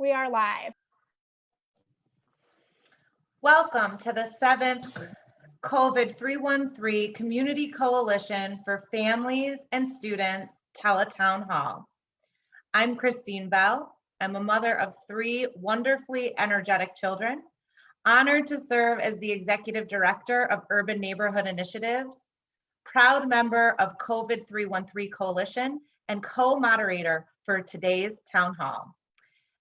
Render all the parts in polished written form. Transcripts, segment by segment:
We are live. Welcome to the 7th COVID313 Community Coalition for Families and Students Teletown Hall. I'm Christine Bell. I'm a mother of 3 wonderfully energetic children, honored to serve as the Executive Director of Urban Neighborhood Initiatives, proud member of COVID313 Coalition, and co-moderator for today's town hall.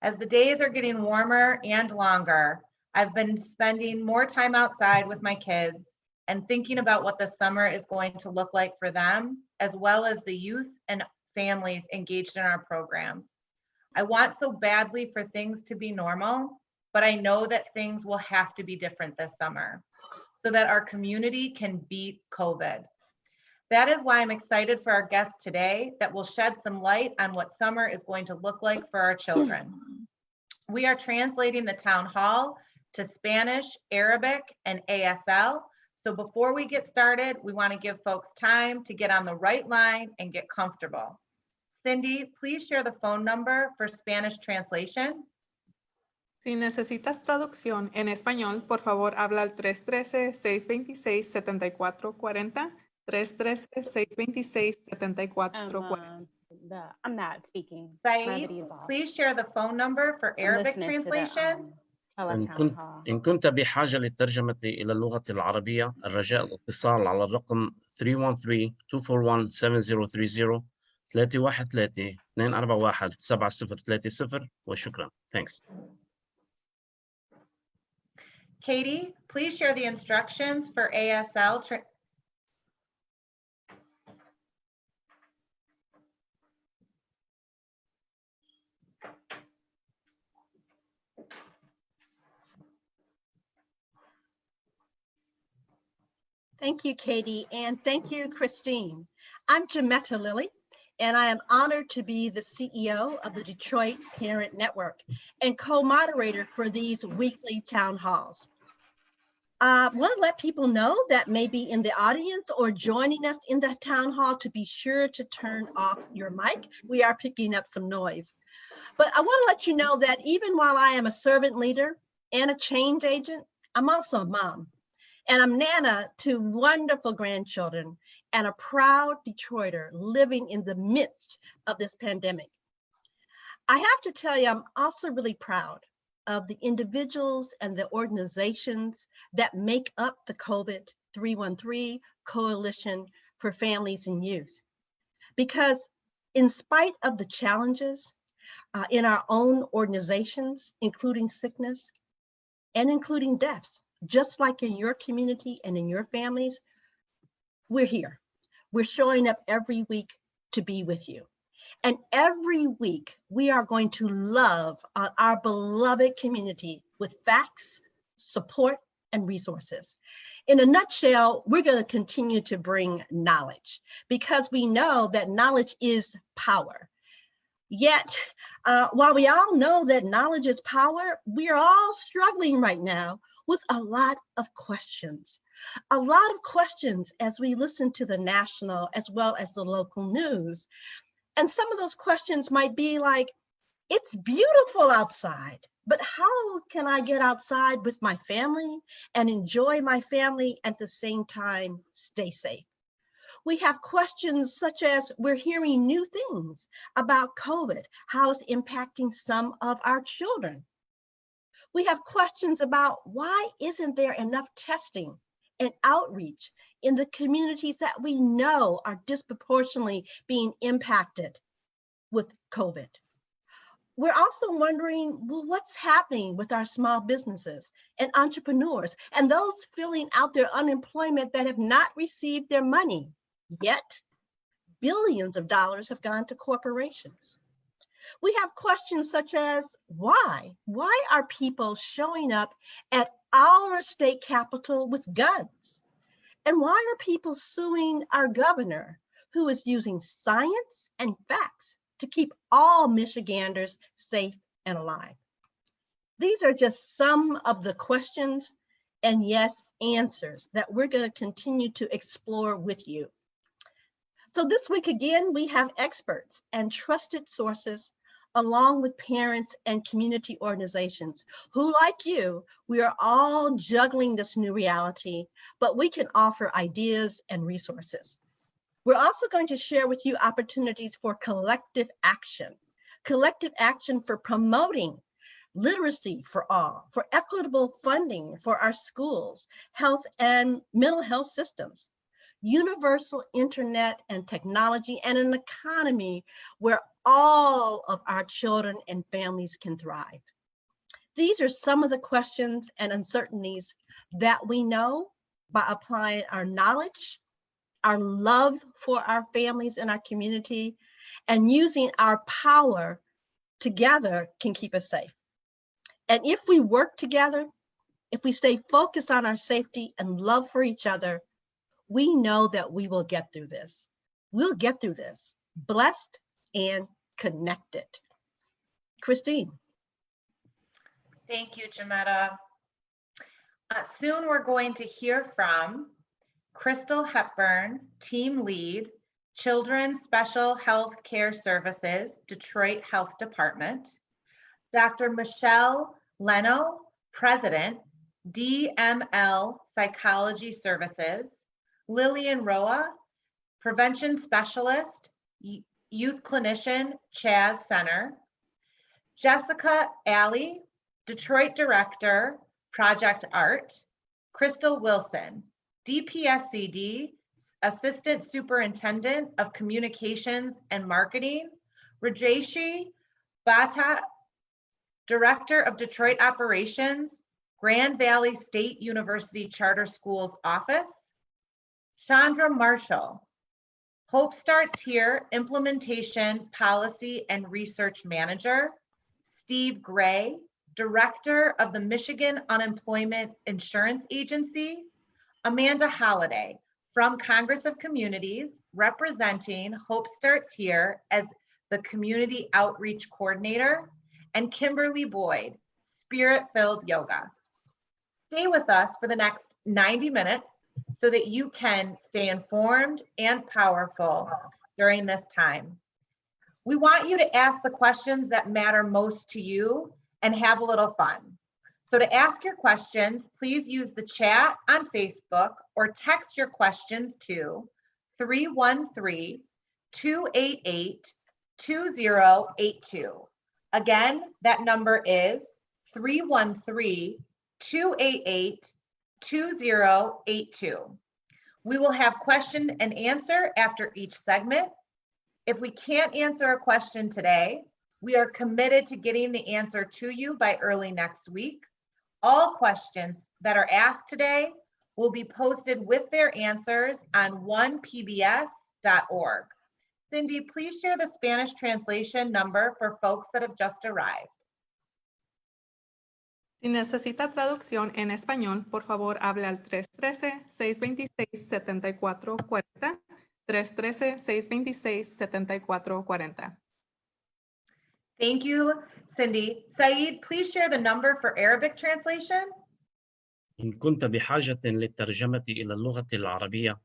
As the days are getting warmer and longer, I've been spending more time outside with my kids and thinking about what the summer is going to look like for them, as well as the youth and families engaged in our programs. I want so badly for things to be normal, but I know that things will have to be different this summer so that our community can beat COVID. That is why I'm excited for our guest today that will shed some light on what summer is going to look like for our children. We are translating the town hall to Spanish, Arabic, and ASL. So before we get started, we want to give folks time to get on the right line and get comfortable. Cindy, please share the phone number for Spanish translation. Si necesitas traducción en español, por favor habla al 313-626-7440. 313-626-7440. I'm not speaking. Saeed, please share the phone number for Arabic translation. إن كنت بحاجة للترجمة إلى اللغة العربية الرجاء الاتصال على الرقم 313-241-7030 313-241-7030 وشكرا. Thanks. Katie, please share the instructions for ASL. Thank you, Katie, and thank you, Christine. I'm Jametta Lilly, and I am honored to be the CEO of the Detroit Parent Network and co-moderator for these weekly town halls. I want to let people know that may be in the audience or joining us in the town hall to be sure to turn off your mic. We are picking up some noise. But I want to let you know that even while I am a servant leader and a change agent, I'm also a mom. And I'm Nana to wonderful grandchildren and a proud Detroiter living in the midst of this pandemic. I have to tell you, I'm also really proud of the individuals and the organizations that make up the COVID313 Coalition for Families and Youth. Because in spite of the challenges in our own organizations, including sickness and including deaths, just like in your community and in your families, we're here. We're showing up every week to be with you. And every week, we are going to love on our beloved community with facts, support, and resources. In a nutshell, we're going to continue to bring knowledge because we know that knowledge is power. Yet, while we all know that knowledge is power, we are all struggling right now with a lot of questions. A lot of questions as we listen to the national as well as the local news. And some of those questions might be like, it's beautiful outside, but how can I get outside with my family and enjoy my family at the same time stay safe? We have questions such as we're hearing new things about COVID, how it's impacting some of our children. We have questions about why isn't there enough testing and outreach in the communities that we know are disproportionately being impacted with COVID. We're also wondering, well, what's happening with our small businesses and entrepreneurs and those filling out their unemployment that have not received their money yet? Billions of dollars have gone to corporations. We have questions such as why? Why are people showing up at our state capitol with guns? And why are people suing our governor who is using science and facts to keep all Michiganders safe and alive? These are just some of the questions and yes, answers that we're going to continue to explore with you. So this week again, we have experts and trusted sources along with parents and community organizations who, like you, we are all juggling this new reality, but we can offer ideas and resources. We're also going to share with you opportunities for collective action for promoting literacy for all, for equitable funding for our schools, health and mental health systems, universal internet and technology, and an economy where all of our children and families can thrive. These are some of the questions and uncertainties that we know by applying our knowledge, our love for our families and our community, and using our power together can keep us safe. And if we work together, if we stay focused on our safety and love for each other, we know that we will get through this. We'll get through this, blessed and connected. Christine. Thank you, Jametta. Soon we're going to hear from Crystal Hepburn, Team Lead, Children's Special Health Care Services, Detroit Health Department, Dr. Michelle Leno, President, DML Psychology Services, Lillian Roa, Prevention Specialist, Youth Clinician, Chaz Center, Jessica Alley, Detroit Director, Project Art, Crystal Wilson, DPSCD, Assistant Superintendent of Communications and Marketing, Rajeshi Bhatta, Director of Detroit Operations, Grand Valley State University Charter Schools Office, Chandra Marshall, Hope Starts Here, Implementation, Policy and Research Manager, Steve Gray, Director of the Michigan Unemployment Insurance Agency, Amanda Holliday, from Congress of Communities, representing Hope Starts Here as the Community Outreach Coordinator, and Kimberly Boyd, Spirit-Filled Yoga. Stay with us for the next 90 minutes so that you can stay informed and powerful during this time. We want you to ask the questions that matter most to you and have a little fun. So to ask your questions, please use the chat on Facebook or text your questions to 313-288-2082. Again, that number is 313-288-2082. We will have question and answer after each segment. If we can't answer a question today, we are committed to getting the answer to you by early next week. All questions that are asked today will be posted with their answers on onepbs.org. Cindy, please share the Spanish translation number for folks that have just arrived. Si necesita traducción en español, por favor, hable al 313-626-7440, 313-626-7440. Thank you, Cindy. Saeed, please share the number for Arabic translation. إن كنت بحاجة للترجمة إلى اللغة العربية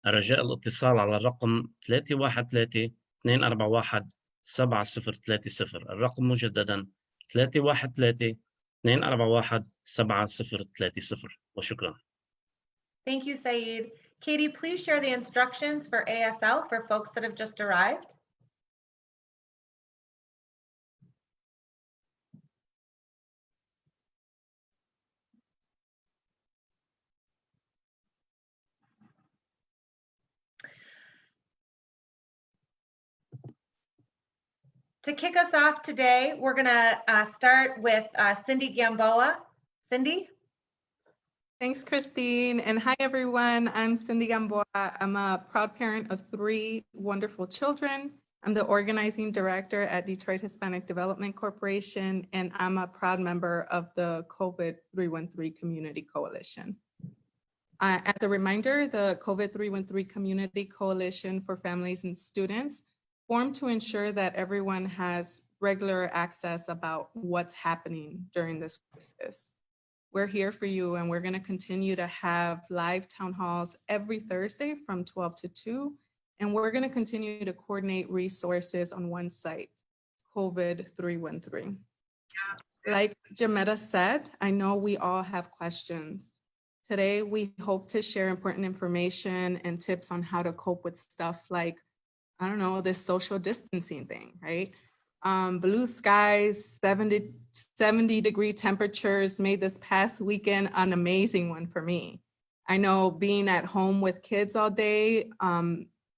رجاء الاتصال على الرقم 313-241-7030. الرقم مجددا 313-241-7030. وشكرا. Thank you, Saeed. Katie, please share the instructions for ASL for folks that have just arrived. To kick us off today, we're going to start with Cindy Gamboa. Cindy? Thanks, Christine. And hi, everyone. I'm Cindy Gamboa. I'm a proud parent of 3 wonderful children. I'm the organizing director at Detroit Hispanic Development Corporation, and I'm a proud member of the COVID313 Community Coalition. As a reminder, the COVID313 Community Coalition for Families and Students formed to ensure that everyone has regular access about what's happening during this crisis. We're here for you, and we're going to continue to have live town halls every Thursday from 12 to 2, and we're going to continue to coordinate resources on one site. COVID313. Like Jametta said, I know we all have questions. Today, we hope to share important information and tips on how to cope with stuff like, I don't know, this social distancing thing, right? Blue skies, 70-degree temperatures made this past weekend an amazing one for me. I know being at home with kids all day,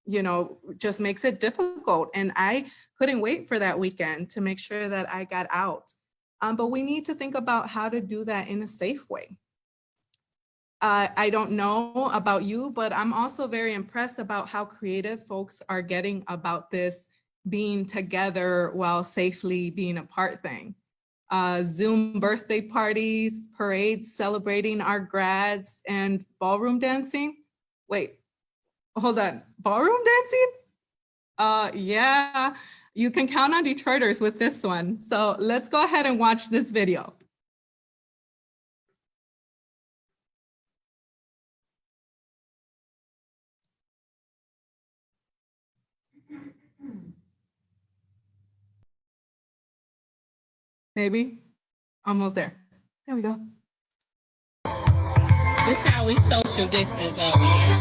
you know, just makes it difficult. And I couldn't wait for that weekend to make sure that I got out. But we need to think about how to do that in a safe way. I don't know about you, but I'm also very impressed about how creative folks are getting about this being together while safely being apart thing. Zoom birthday parties, parades celebrating our grads, and ballroom dancing. Wait, hold on, ballroom dancing? Yeah, you can count on Detroiters with this one. So let's go ahead and watch this video. Maybe, almost there. There we go. This is how we social distance over here.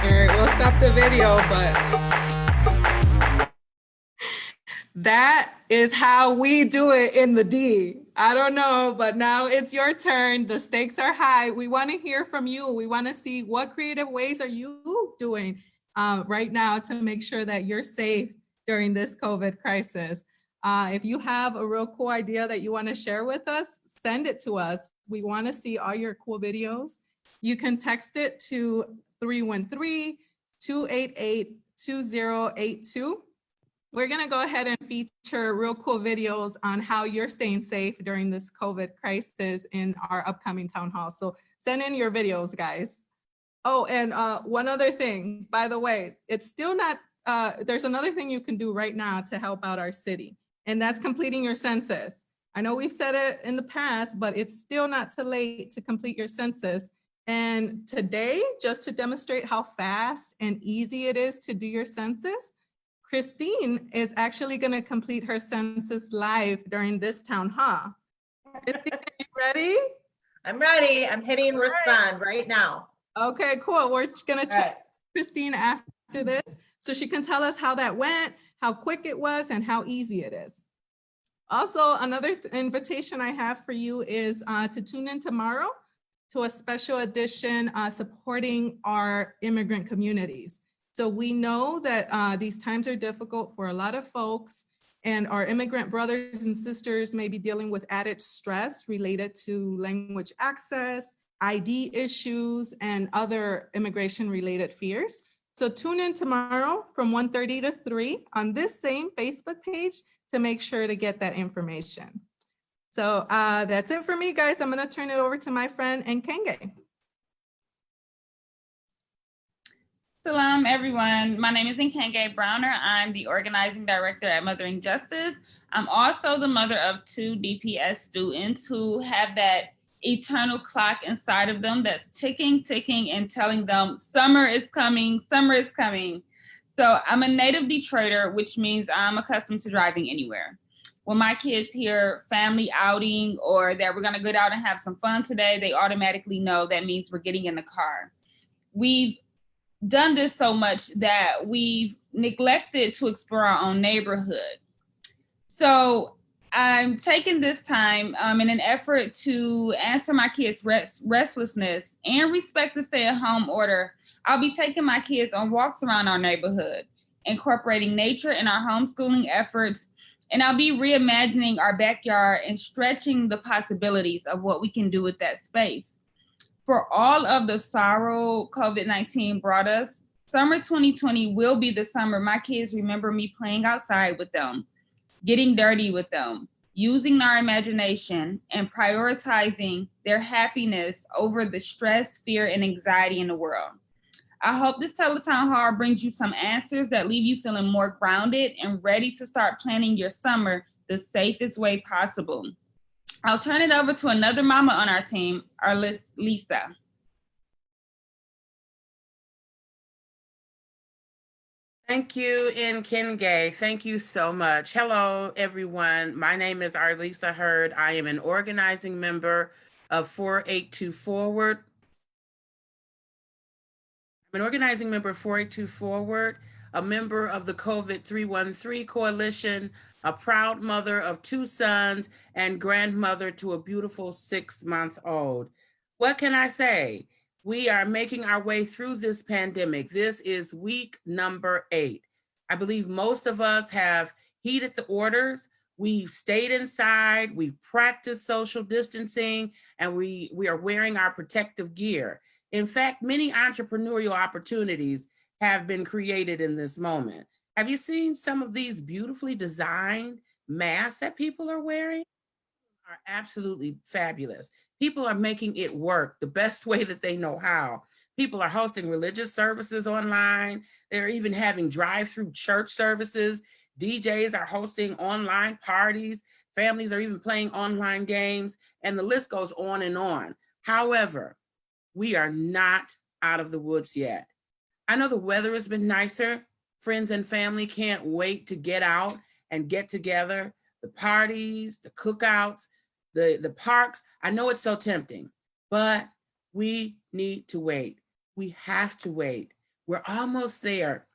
All right, we'll stop the video, but that is how we do it in the D. I don't know, but now it's your turn. The stakes are high. We want to hear from you. We want to see what creative ways are you doing right now to make sure that you're safe during this COVID crisis. If you have a real cool idea that you want to share with us, send it to us. We want to see all your cool videos. You can text it to 313-288-2082. We're going to go ahead and feature real cool videos on how you're staying safe during this COVID crisis in our upcoming town hall. So send in your videos, guys. Oh, and one other thing, by the way, it's still not, there's another thing you can do right now to help out our city, and that's completing your census. I know we've said it in the past, but it's still not too late to complete your census. And today, just to demonstrate how fast and easy it is to do your census, Christine is actually going to complete her census live during this town hall. Christine, are you ready? I'm ready. I'm hitting respond right now. Okay, cool. We're going to check Right. Christine after this so she can tell us how that went, how quick it was, and how easy it is. Also, another invitation I have for you is to tune in tomorrow to a special edition supporting our immigrant communities. So we know that these times are difficult for a lot of folks, and our immigrant brothers and sisters may be dealing with added stress related to language access, ID issues, and other immigration related fears. So tune in tomorrow from 1:30 to 3 on this same Facebook page to make sure to get that information. So that's it for me, guys. I'm gonna turn it over to my friend Nkenge. Salam, everyone. My name is Nkenge Browner. I'm the organizing director at Mothering Justice. I'm also the mother of 2 DPS students who have that eternal clock inside of them that's ticking, and telling them summer is coming, summer is coming. So I'm a native Detroiter, which means I'm accustomed to driving anywhere. when my kids hear family outing or that we're gonna go out and have some fun today, they automatically know that means we're getting in the car. We've done this so much that we've neglected to explore our own neighborhood. So I'm taking this time in an effort to answer my kids' restlessness and respect the stay-at-home order. I'll be taking my kids on walks around our neighborhood, incorporating nature in our homeschooling efforts, and I'll be reimagining our backyard and stretching the possibilities of what we can do with that space. For all of the sorrow COVID-19 brought us, summer 2020 will be the summer my kids remember me playing outside with them, getting dirty with them, using our imagination, and prioritizing their happiness over the stress, fear, and anxiety in the world. I hope this teletown hall brings you some answers that leave you feeling more grounded and ready to start planning your summer the safest way possible. I'll turn it over to another mama on our team, our Lisa. Thank you, Nkenge. Thank you so much. Hello, everyone. My name is Arlisa Hurd. I am an organizing member of 482 Forward. I'm an organizing member of 482 Forward, a member of the COVID313 Coalition, a proud mother of 2 sons, and grandmother to a beautiful 6-month-old. What can I say? We are making our way through this pandemic. This is week number 8. I believe most of us have heeded the orders. We've stayed inside, we've practiced social distancing, and we are wearing our protective gear. In fact, many entrepreneurial opportunities have been created in this moment. Have you seen some of these beautifully designed masks that people are wearing? Are absolutely fabulous. People are making it work the best way that they know how. People are hosting religious services online. They're even having drive-through church services. DJs are hosting online parties. Families are even playing online games, and the list goes on and on. However, we are not out of the woods yet. I know the weather has been nicer. Friends and family can't wait to get out and get together. The parties, the cookouts, the parks. I know it's so tempting, but we need to wait. We have to wait. We're almost there.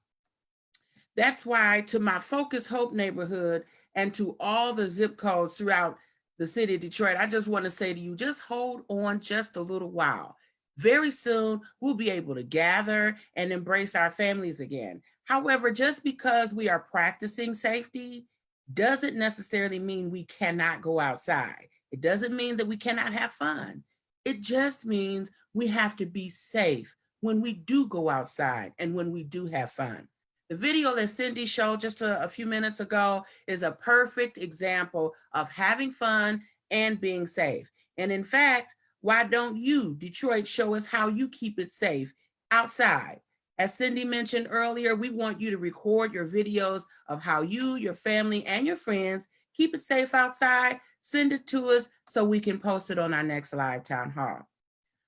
That's why to my Focus Hope neighborhood and to all the zip codes throughout the city of Detroit, I just want to say to you, just hold on just a little while. Very soon, we'll be able to gather and embrace our families again. However, just because we are practicing safety doesn't necessarily mean we cannot go outside. It doesn't mean that we cannot have fun. It just means we have to be safe when we do go outside and when we do have fun. The video that Cindy showed just a few minutes ago is a perfect example of having fun and being safe. And in fact, why don't you, Detroit, show us how you keep it safe outside? As Cindy mentioned earlier, we want you to record your videos of how you, your family, and your friends keep it safe outside. Send it to us so we can post it on our next live town hall.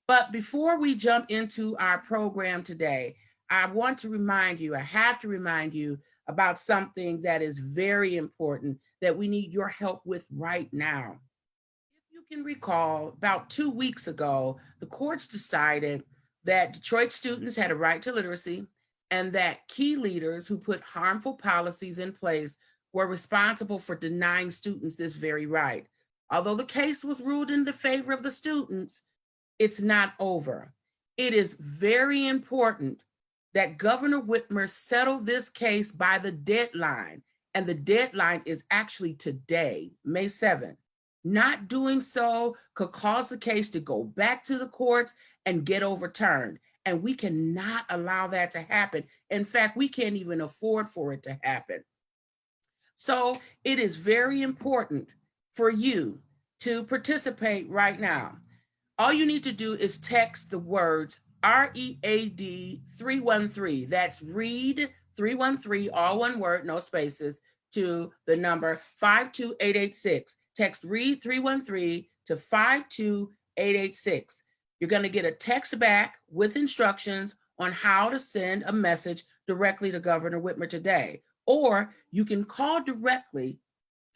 But before we jump into our program today, I want to remind you, I have to remind you about something that is very important that we need your help with right now. Can recall about 2 weeks ago, the courts decided that Detroit students had a right to literacy and that key leaders who put harmful policies in place were responsible for denying students this very right. Although the case was ruled in the favor of the students, it's not over. It is very important that Governor Whitmer settle this case by the deadline, and the deadline is actually today, May 7th. Not doing so could cause the case to go back to the courts and get overturned. And we cannot allow that to happen. In fact, we can't even afford for it to happen. So it is very important for you to participate right now. All you need to do is text the words READ 313. That's READ 313, all one word, no spaces, to the number 52886. Text READ 313 to 52886. You're going to get a text back with instructions on how to send a message directly to Governor Whitmer today. Or you can call directly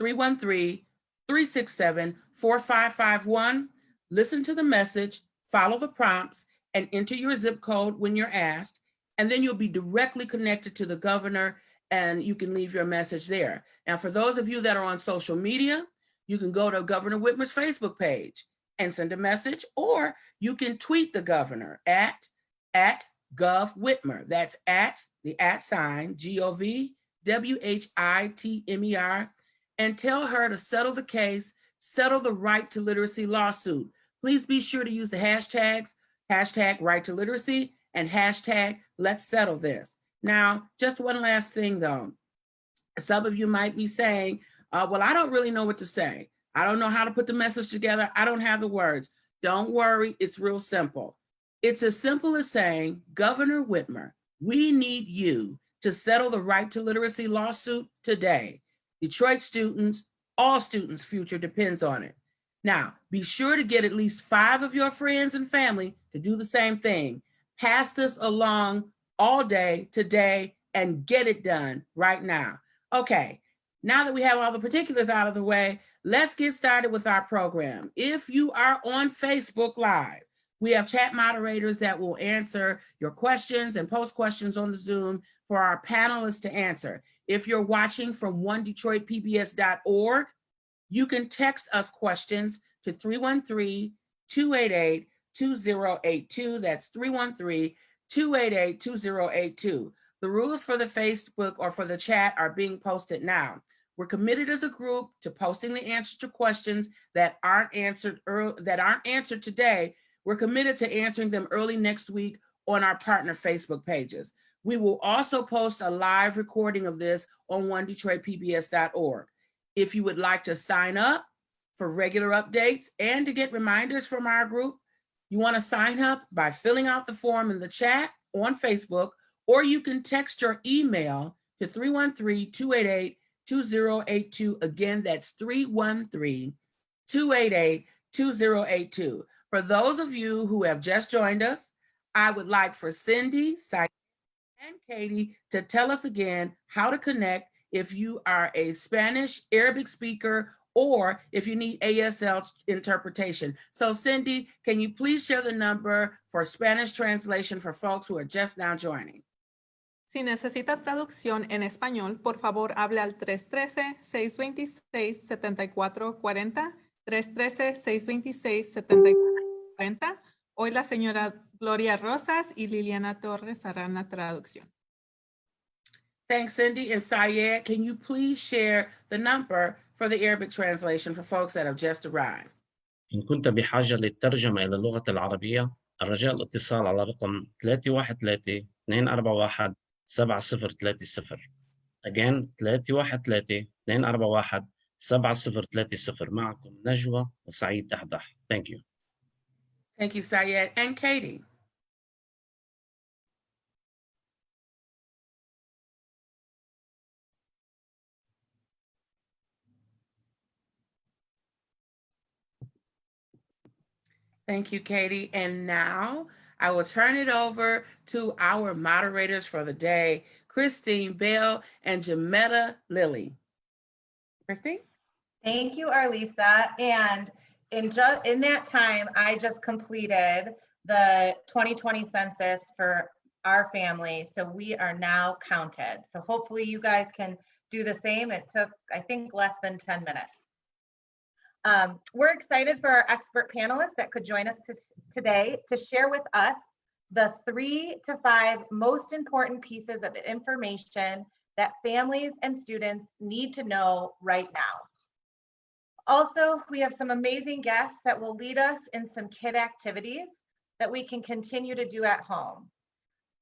313-367-4551. Listen to the message, follow the prompts, and enter your zip code when you're asked, and then you'll be directly connected to the governor and you can leave your message there. Now, for those of you that are on social media, you can go to Governor Whitmer's Facebook page and send a message, or you can tweet the governor at Gov Whitmer. That's at the @ GOVWHITMER, and tell her to settle the case, settle the right to literacy lawsuit. Please be sure to use the hashtags, hashtag right to literacy and hashtag let's settle this. Now, just one last thing though. Some of you might be saying, well, I don't really know what to say. I don't know how to put the message together. I don't have the words. Don't worry, it's real simple. It's as simple as saying, Governor Whitmer, we need you to settle the right to literacy lawsuit today. Detroit students, all students' future depends on it. Now, be sure to get at least 5 of your friends and family to do the same thing. Pass this along all day today and get it done right now. Okay, now that we have all the particulars out of the way, let's get started with our program. If you are on Facebook Live, we have chat moderators that will answer your questions and post questions on the Zoom for our panelists to answer. If you're watching from onedetroitpbs.org, you can text us questions to 313-288-2082. That's 313-288-2082. The rules for the Facebook or for the chat are being posted now. We're committed as a group to posting the answers to questions that aren't answered today. We're committed to answering them early next week on our partner Facebook pages. We will also post a live recording of this on onedetroitpbs.org. If you would like to sign up for regular updates and to get reminders from our group, you want to sign up by filling out the form in the chat on Facebook, or you can text your email to 313-288-2082. Again, that's 313-288-2082. For those of you who have just joined us, I would like for Cindy, Syed, and Katie to tell us again how to connect if you are a Spanish, Arabic speaker, or if you need ASL interpretation. So Cindy, can you please share the number for Spanish translation for folks who are just now joining? Si necesita traducción en español, por favor hable al 313-626-7440, 313-626-7440. Hoy la señora Gloria Rosas y Liliana Torres harán la traducción. Thanks, Cindy. And Syed, can you please share the number for the Arabic translation for folks that have just arrived? إن كنت بحاجة للترجمة إلى اللغة العربية، الرجاء الاتصال على رقم 313-241-7030. Again, 313-241-7030. معكم نجوى وسعيد دحدح. Thank you. Thank you, Syed. And Katie. Thank you, Katie. And now I will turn it over to our moderators for the day, Christine Bell and Jametta Lilly. Christine? Thank you, Arlisa. And in that time, I just completed the 2020 census for our family. So we are now counted. So hopefully you guys can do the same. It took, I think, less than 10 minutes. We're excited for our expert panelists that could join us today to share with us the 3 to 5 most important pieces of information that families and students need to know right now. Also, we have some amazing guests that will lead us in some kid activities that we can continue to do at home.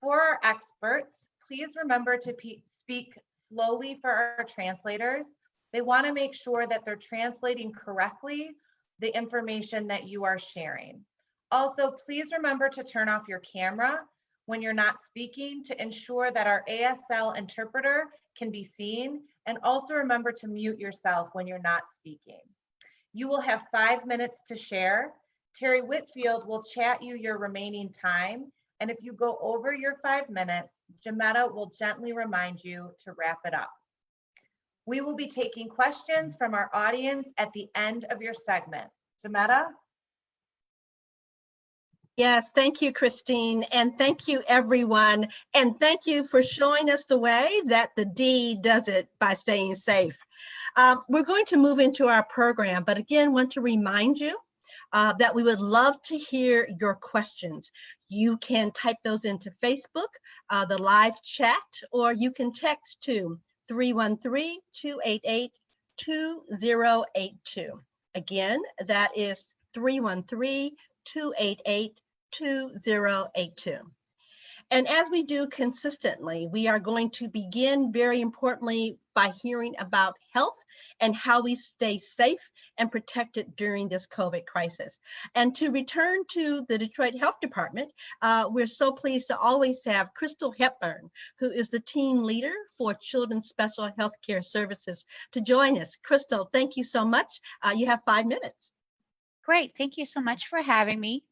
For our experts, please remember to speak slowly for our translators. They want to make sure that they're translating correctly the information that you are sharing. Also, please remember to turn off your camera when you're not speaking to ensure that our ASL interpreter can be seen, and also remember to mute yourself when you're not speaking. You will have 5 minutes to share. Terry Whitfield will chat you your remaining time, and if you go over your 5 minutes, Jametta will gently remind you to wrap it up. We will be taking questions from our audience at the end of your segment. Jametta? Yes, thank you, Christine, and thank you, everyone. And thank you for showing us the way that the D does it by staying safe. We're going to move into our program, but again, want to remind you that we would love to hear your questions. You can type those into Facebook, the live chat, or you can text to 313-288-2082. Again, that is 313-288-2082. And as we do consistently, we are going to begin very importantly by hearing about health and how we stay safe and protected during this COVID crisis. And to return to the Detroit Health Department, we're so pleased to always have Crystal Hepburn, who is the team leader for Children's Special Healthcare Services, to join us. Crystal, thank you so much. You have 5 minutes. Great, thank you so much for having me.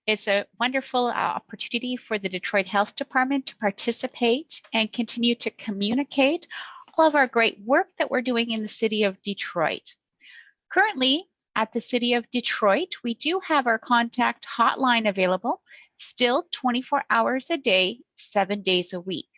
It's a wonderful opportunity for the Detroit Health Department to participate and continue to communicate all of our great work that we're doing in the city of Detroit. Currently, at the city of Detroit, we do have our contact hotline available, still 24 hours a day, 7 days a week.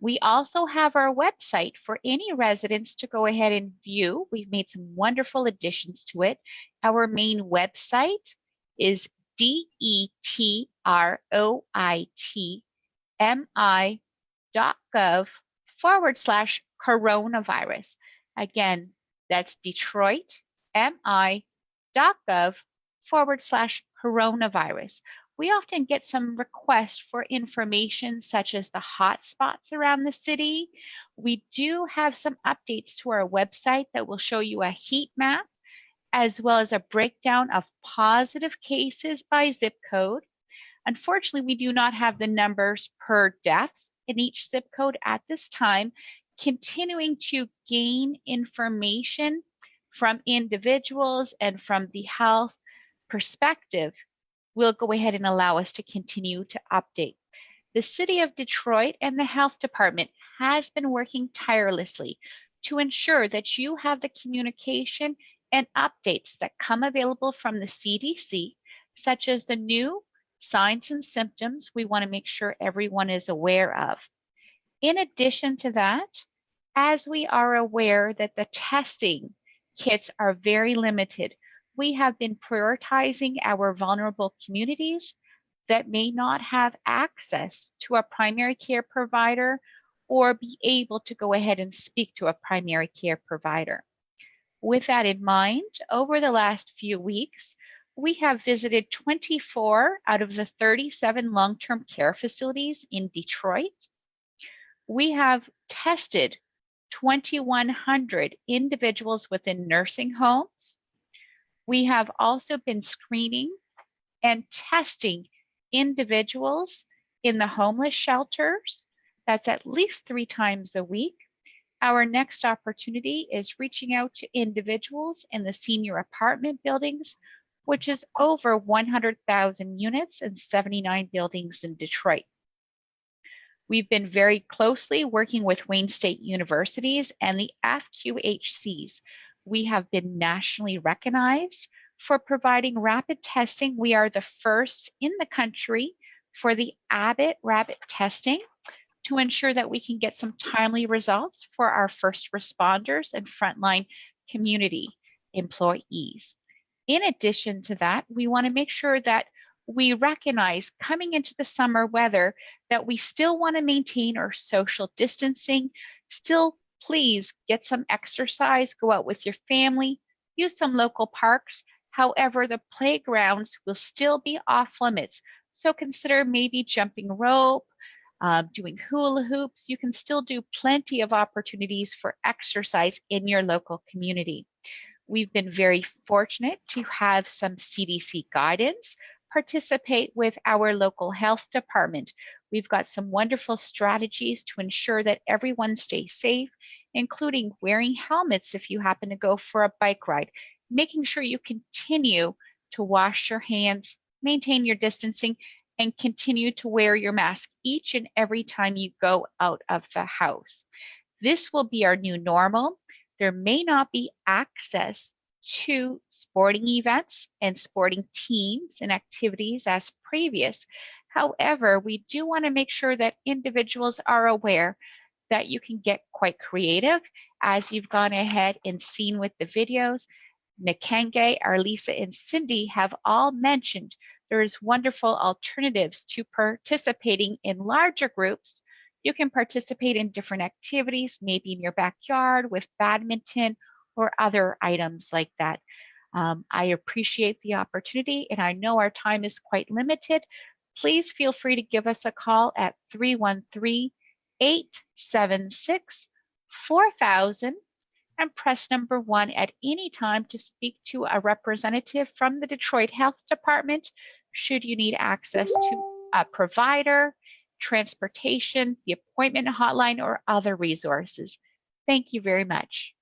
We also have our website for any residents to go ahead and view. We've made some wonderful additions to it. Our main website is detroitmi.gov/coronavirus. Again, that's detroitmi.gov/coronavirus. We often get some requests for information such as the hotspots around the city. We do have some updates to our website that will show you a heat map, as well as a breakdown of positive cases by zip code. Unfortunately, we do not have the numbers per death in each zip code at this time. Continuing to gain information from individuals and from the health perspective will go ahead and allow us to continue to update. The City of Detroit and the Health Department has been working tirelessly to ensure that you have the communication and updates that come available from the CDC, such as the new signs and symptoms we want to make sure everyone is aware of. In addition to that, as we are aware that the testing kits are very limited, we have been prioritizing our vulnerable communities that may not have access to a primary care provider or be able to go ahead and speak to a primary care provider. With that in mind, over the last few weeks, we have visited 24 out of the 37 long-term care facilities in Detroit. We have tested 2,100 individuals within nursing homes. We have also been screening and testing individuals in the homeless shelters. That's at least 3 times a week. Our next opportunity is reaching out to individuals in the senior apartment buildings, which is over 100,000 units and 79 buildings in Detroit. We've been very closely working with Wayne State Universities and the FQHCs. We have been nationally recognized for providing rapid testing. We are the first in the country for the Abbott rapid testing to ensure that we can get some timely results for our first responders and frontline community employees. In addition to that, we want to make sure that we recognize coming into the summer weather that we still want to maintain our social distancing. Still, please get some exercise, go out with your family, use some local parks. However, the playgrounds will still be off limits. So consider maybe jumping rope, doing hula hoops. You can still do plenty of opportunities for exercise in your local community. We've been very fortunate to have some CDC guidance participate with our local health department. We've got some wonderful strategies to ensure that everyone stays safe, including wearing helmets if you happen to go for a bike ride, making sure you continue to wash your hands, maintain your distancing, and continue to wear your mask each and every time you go out of the house. This will be our new normal. there may not be access to sporting events and sporting teams and activities as previous. However, we do want to make sure that individuals are aware that you can get quite creative as you've gone ahead and seen with the videos. Nikenge, Arlisa, and Cindy have all mentioned there's wonderful alternatives to participating in larger groups. You can participate in different activities, maybe in your backyard with badminton or other items like that. I appreciate the opportunity, and I know our time is quite limited. Please feel free to give us a call at 313-876-4000 and press number 1 at any time to speak to a representative from the Detroit Health Department should you need access to a provider, transportation, the appointment hotline, or other resources. Thank you very much.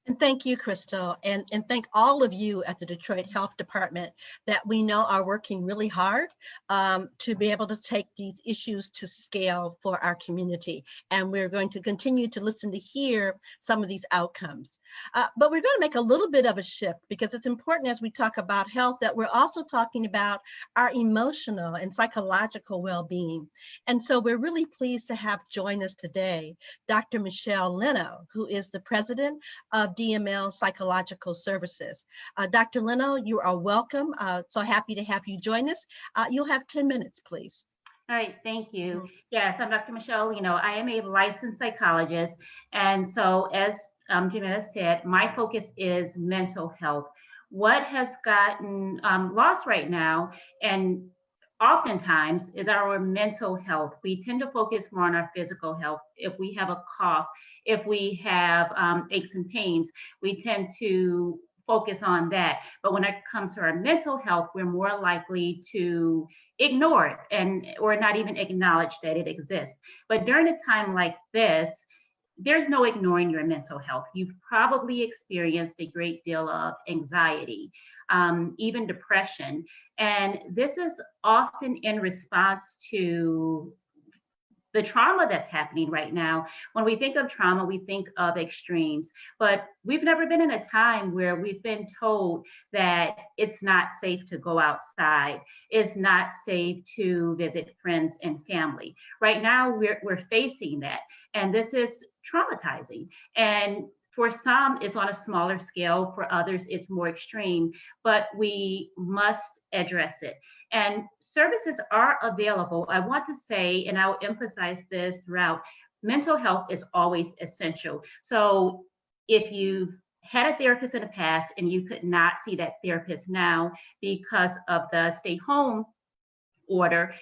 And thank you, Crystal, and thank all of you at the Detroit Health Department that we know are working really hard to be able to take these issues to scale for our community. And we're going to continue to listen to hear some of these outcomes. But we're going to make a little bit of a shift because it's important as we talk about health that we're also talking about our emotional and psychological well-being. And so we're really pleased to have join us today Dr. Michelle Leno, who is the president of DML Psychological Services. Dr. Leno, you are welcome. So happy to have you join us. You'll have 10 minutes, please. All right, thank you. Yes, I'm Dr. Michelle Leno. I am a licensed psychologist. And so as Jamila said, my focus is mental health. What has gotten lost right now, and oftentimes, is our mental health. We tend to focus more on our physical health. If we have a cough, if we have aches and pains, we tend to focus on that. But when it comes to our mental health, we're more likely to ignore it or not even acknowledge that it exists. But during a time like this, there's no ignoring your mental health. You've probably experienced a great deal of anxiety, even depression. And this is often in response to the trauma that's happening right now. When we think of trauma, we think of extremes, but we've never been in a time where we've been told that it's not safe to go outside, it's not safe to visit friends and family. Right now, we're facing that, and this is traumatizing. And for some, it's on a smaller scale. For others, it's more extreme, but we must address it. And services are available. I want to say, and I'll emphasize this throughout, mental health is always essential. So if you've had a therapist in the past and you could not see that therapist now because of the stay home order,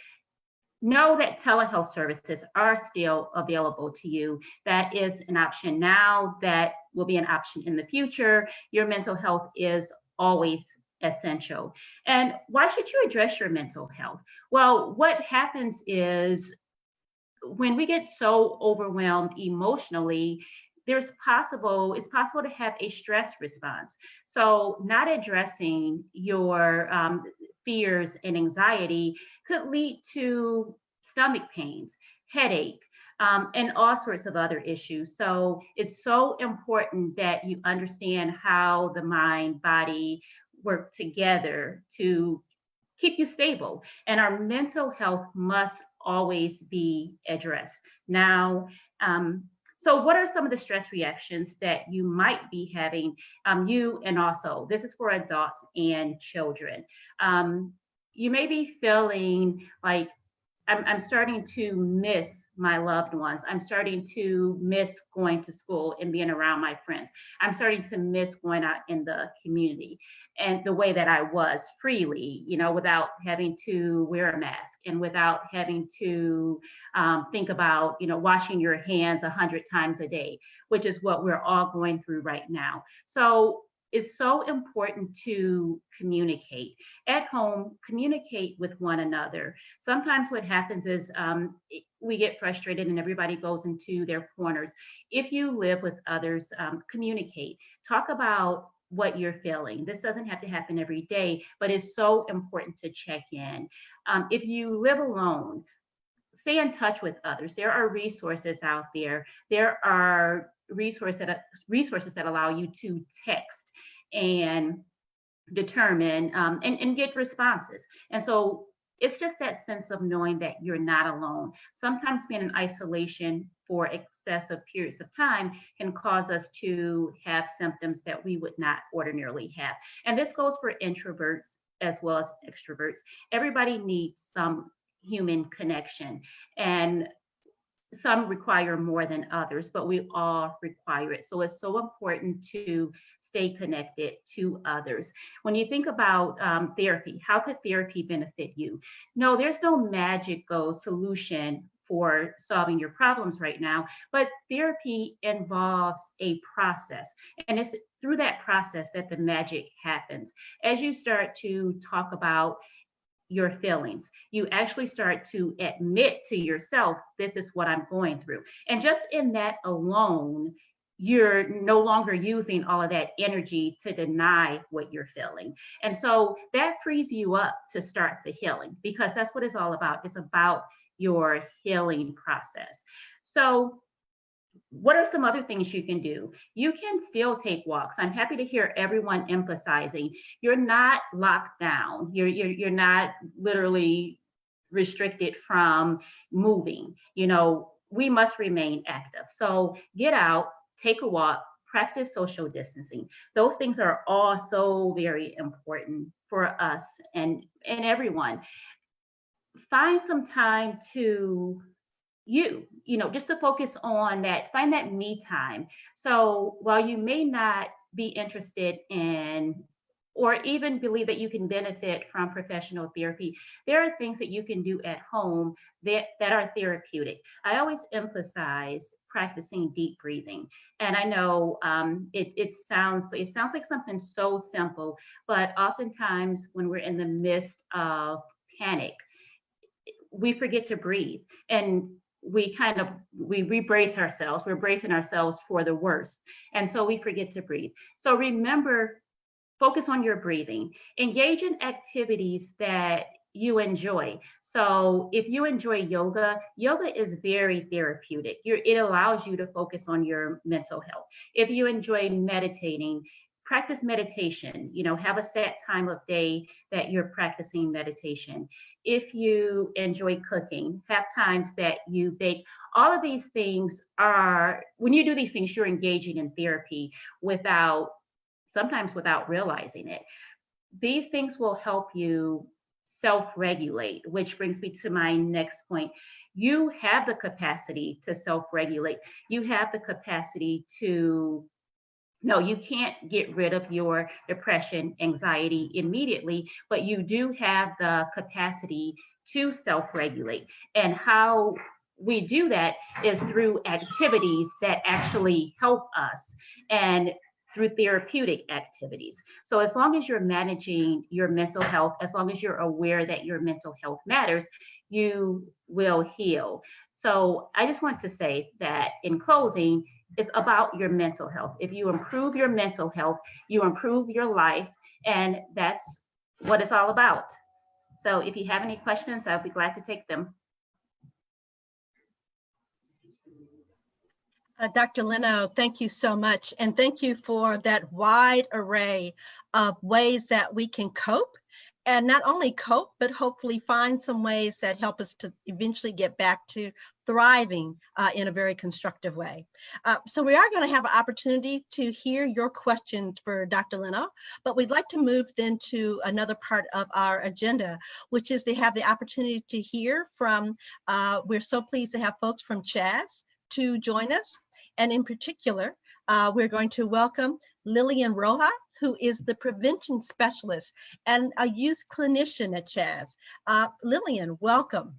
know that telehealth services are still available to you. That is an option now. That will be an option in the future. Your mental health is always essential. And why should you address your mental health? Well, what happens is when we get so overwhelmed emotionally, it's possible to have a stress response. So not addressing your fears and anxiety could lead to stomach pains, headache, and all sorts of other issues. So it's so important that you understand how the mind, body work together to keep you stable. And our mental health must always be addressed. Now, so what are some of the stress reactions that you might be having, and also, this is for adults and children. You may be feeling like, I'm starting to miss my loved ones. I'm starting to miss going to school and being around my friends. I'm starting to miss going out in the community and the way that I was freely, without having to wear a mask and without having to think about, washing your hands 100 times a day, which is what we're all going through right now. So it's so important to communicate. At home, communicate with one another. Sometimes what happens is we get frustrated and everybody goes into their corners. If you live with others, communicate. Talk about what you're feeling. This doesn't have to happen every day, but it's so important to check in. If you live alone, stay in touch with others. There are resources out there. There are resources that allow you to text and determine and get responses. And so it's just that sense of knowing that you're not alone. Sometimes being in isolation for excessive periods of time can cause us to have symptoms that we would not ordinarily have. And this goes for introverts as well as extroverts. Everybody needs some human connection, and some require more than others, but we all require it. So it's so important to stay connected to others. When you think about therapy, how could therapy benefit you? No, there's no magical solution for solving your problems right now, but therapy involves a process. And it's through that process that the magic happens. As you start to talk about your feelings, you actually start to admit to yourself, this is what I'm going through. And just in that alone, you're no longer using all of that energy to deny what you're feeling. And so that frees you up to start the healing, because that's what it's all about. It's about your healing process. So what are some other things you can do? You can still take walks. I'm happy to hear everyone emphasizing you're not locked down. You're not literally restricted from moving. You know, we must remain active. So get out, take a walk, practice social distancing. Those things are all so very important for us and everyone. Find some time to just to focus on that, find that me time. So while you may not be interested in or even believe that you can benefit from professional therapy, there are things that you can do at home that are therapeutic. I always emphasize practicing deep breathing. And I know it sounds like something so simple, but oftentimes when we're in the midst of panic, we forget to breathe, and we brace ourselves. We're bracing ourselves for the worst. And so we forget to breathe. So remember, focus on your breathing. Engage in activities that you enjoy. So if you enjoy yoga, yoga is very therapeutic. It allows you to focus on your mental health. If you enjoy meditating, practice meditation. Have a set time of day that you're practicing meditation. If you enjoy cooking, have times that you bake. All of these things when you do these things, you're engaging in therapy sometimes without realizing it. These things will help you self-regulate, which brings me to my next point. You have the capacity to self-regulate. You have the capacity to No, you can't get rid of your depression, anxiety immediately, but you do have the capacity to self-regulate. And how we do that is through activities that actually help us and through therapeutic activities. So as long as you're managing your mental health, as long as you're aware that your mental health matters, you will heal. So I just want to say that in closing, it's about your mental health. If you improve your mental health, you improve your life, and that's what it's all about. So if you have any questions, I'll be glad to take them. Dr. Leno, thank you so much. And thank you for that wide array of ways that we can cope, and not only cope, but hopefully find some ways that help us to eventually get back to thriving in a very constructive way. So we are going to have an opportunity to hear your questions for Dr. Leno, but we'd like to move then to another part of our agenda, which is to have the opportunity to hear from, we're so pleased to have folks from CHAZ to join us. And in particular, we're going to welcome Lillian Roja, who is the prevention specialist and a youth clinician at CHAZ. Lillian, welcome.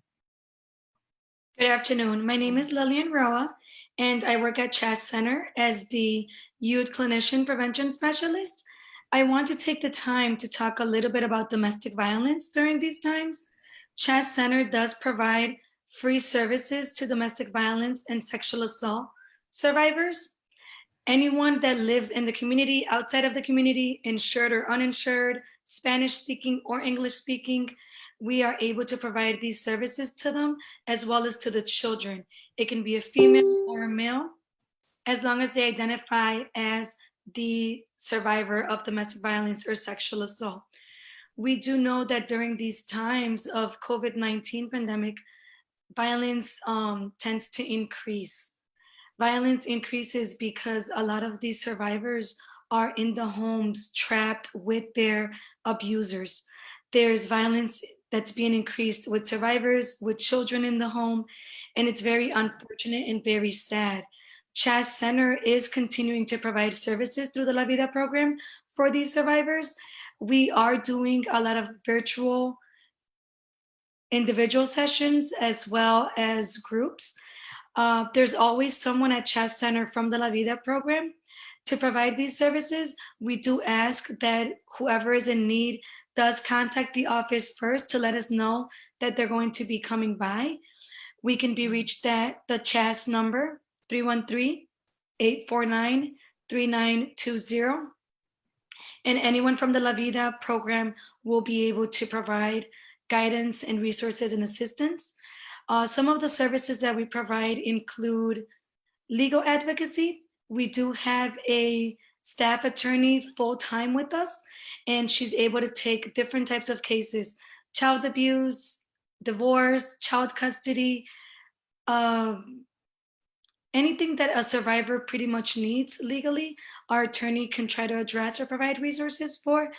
Good afternoon. My name is Lillian Roa, and I work at CHAZ Center as the youth clinician prevention specialist. I want to take the time to talk a little bit about domestic violence during these times. CHAZ Center does provide free services to domestic violence and sexual assault survivors. Anyone that lives in the community, outside of the community, insured or uninsured, Spanish speaking or English speaking, we are able to provide these services to them, as well as to the children. It can be a female or a male. as long as they identify as the survivor of domestic violence or sexual assault. We do know that during these times of COVID-19 pandemic, violence tends to increase. Violence increases because a lot of these survivors are in the homes trapped with their abusers. There's violence that's being increased with survivors, with children in the home, and it's very unfortunate and very sad. Chas Center is continuing to provide services through the La Vida program for these survivors. We are doing a lot of virtual individual sessions as well as groups. There's always someone at Chas Center from the La Vida program to provide these services. We do ask that whoever is in need does contact the office first to let us know that they're going to be coming by. We can be reached at the Chas number 313-849-3920. And anyone from the La Vida program will be able to provide guidance and resources and assistance. Some of the services that we provide include legal advocacy. We do have a staff attorney full-time with us, and she's able to take different types of cases: child abuse, divorce, child custody, anything that a survivor pretty much needs legally, our attorney can try to address or provide resources for.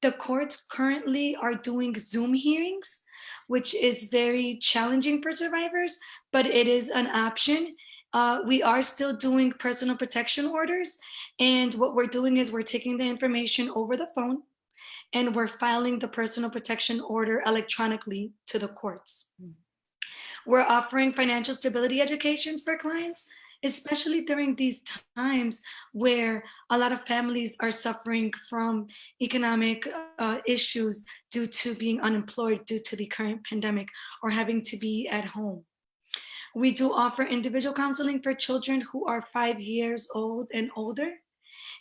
The courts currently are doing Zoom hearings, which is very challenging for survivors, but it is an option. We are still doing personal protection orders, and what we're doing is we're taking the information over the phone and we're filing the personal protection order electronically to the courts. We're offering financial stability educations for clients, especially during these times where a lot of families are suffering from economic issues due to being unemployed due to the current pandemic or having to be at home. We do offer individual counseling for children who are 5 years old and older.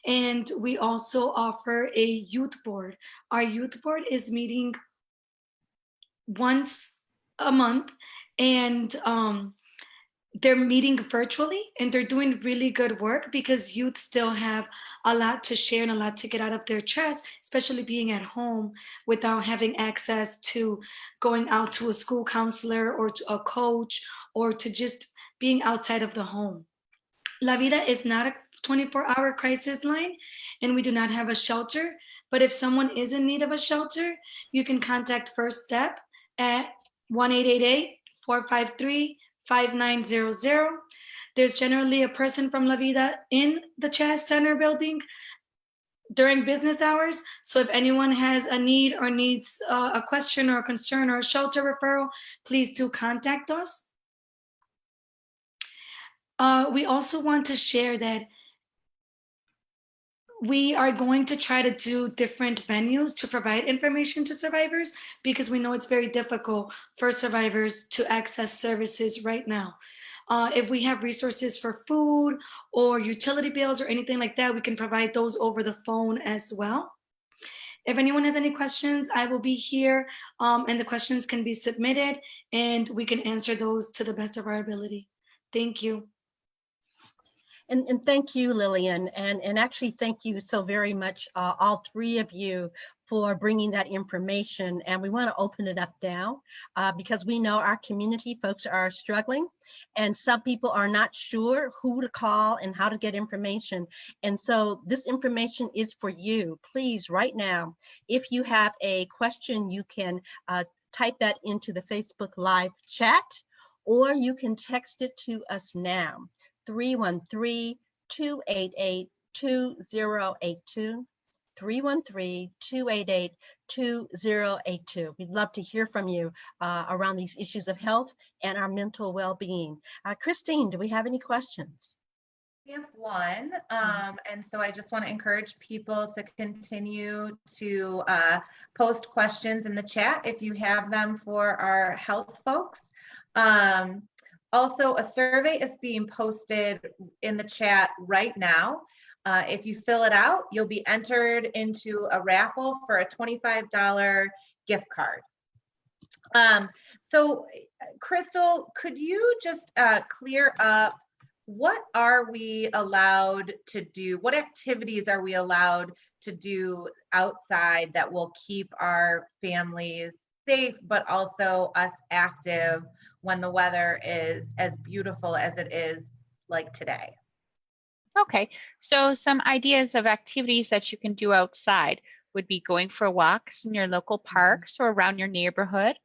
And we also offer a youth board. Our youth board is meeting once a month, and they're meeting virtually, and they're doing really good work because youth still have a lot to share and a lot to get out of their chest, especially being at home without having access to going out to a school counselor or to a coach or to just being outside of the home. La Vida is not a 24-hour crisis line, and we do not have a shelter, but if someone is in need of a shelter, you can contact First Step at 1-888-453-5900. There's generally a person from La Vida in the Chas Center building during business hours. So if anyone has a need or needs a question or a concern or a shelter referral, please do contact us. We also want to share that we are going to try to do different venues to provide information to survivors because we know it's very difficult for survivors to access services right now. If we have resources for food or utility bills or anything like that, we can provide those over the phone as well. If anyone has any questions, I will be here, and the questions can be submitted and we can answer those to the best of our ability. Thank you. And thank you, Lillian. And actually, thank you so very much, all three of you, for bringing that information. And we want to open it up now because we know our community folks are struggling and some people are not sure who to call and how to get information. And so this information is for you. Please, right now, if you have a question, you can type that into the Facebook Live chat, or you can text it to us now. 313-288-2082, 313-288-2082. We'd love to hear from you around these issues of health and our mental well-being. Christine, do we have any questions? We have one, and so I just want to encourage people to continue to post questions in the chat if you have them for our health folks. Also, a survey is being posted in the chat right now. If you fill it out, you'll be entered into a raffle for a $25 gift card. So, Crystal, could you just clear up what are we allowed to do? What activities are we allowed to do outside that will keep our families safe, but also us active when the weather is as beautiful as it is like today? Okay, so some ideas of activities that you can do outside would be going for walks in your local parks or around your neighborhood.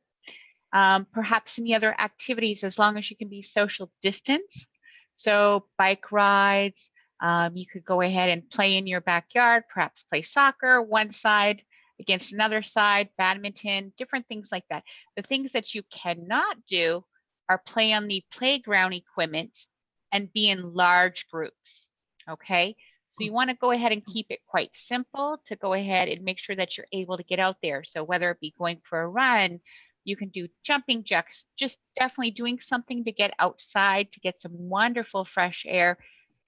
Perhaps any other activities, as long as you can be social distance. So bike rides, you could go ahead and play in your backyard, perhaps play soccer, one side against another side, badminton, different things like that. The things that you cannot do are play on the playground equipment and be in large groups, okay? So you want to go ahead and keep it quite simple to go ahead and make sure that you're able to get out there. So whether it be going for a run, you can do jumping jacks, just definitely doing something to get outside, to get some wonderful fresh air.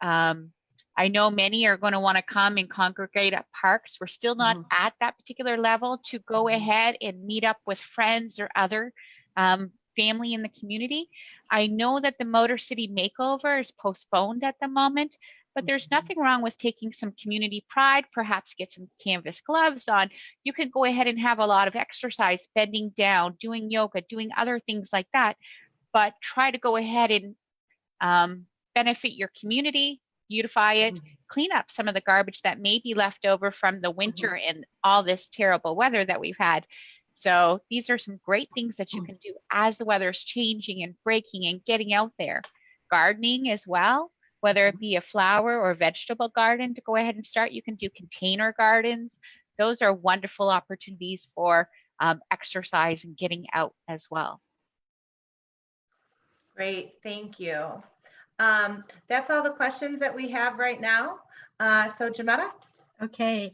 I know many are going to want to come and congregate at parks. We're still not at that particular level to go ahead and meet up with friends or other family in the community. I know that the Motor City Makeover is postponed at the moment, but there's nothing wrong with taking some community pride, perhaps get some canvas gloves on. You can go ahead and have a lot of exercise, bending down, doing yoga, doing other things like that, but try to go ahead and benefit your community, beautify it, clean up some of the garbage that may be left over from the winter and all this terrible weather that we've had. So these are some great things that you can do as the weather is changing and breaking and getting out there. Gardening as well, whether it be a flower or vegetable garden to go ahead and start. You can do container gardens. Those are wonderful opportunities for exercise and getting out as well. Great, thank you. That's all the questions that we have right now. So Jametta? Okay,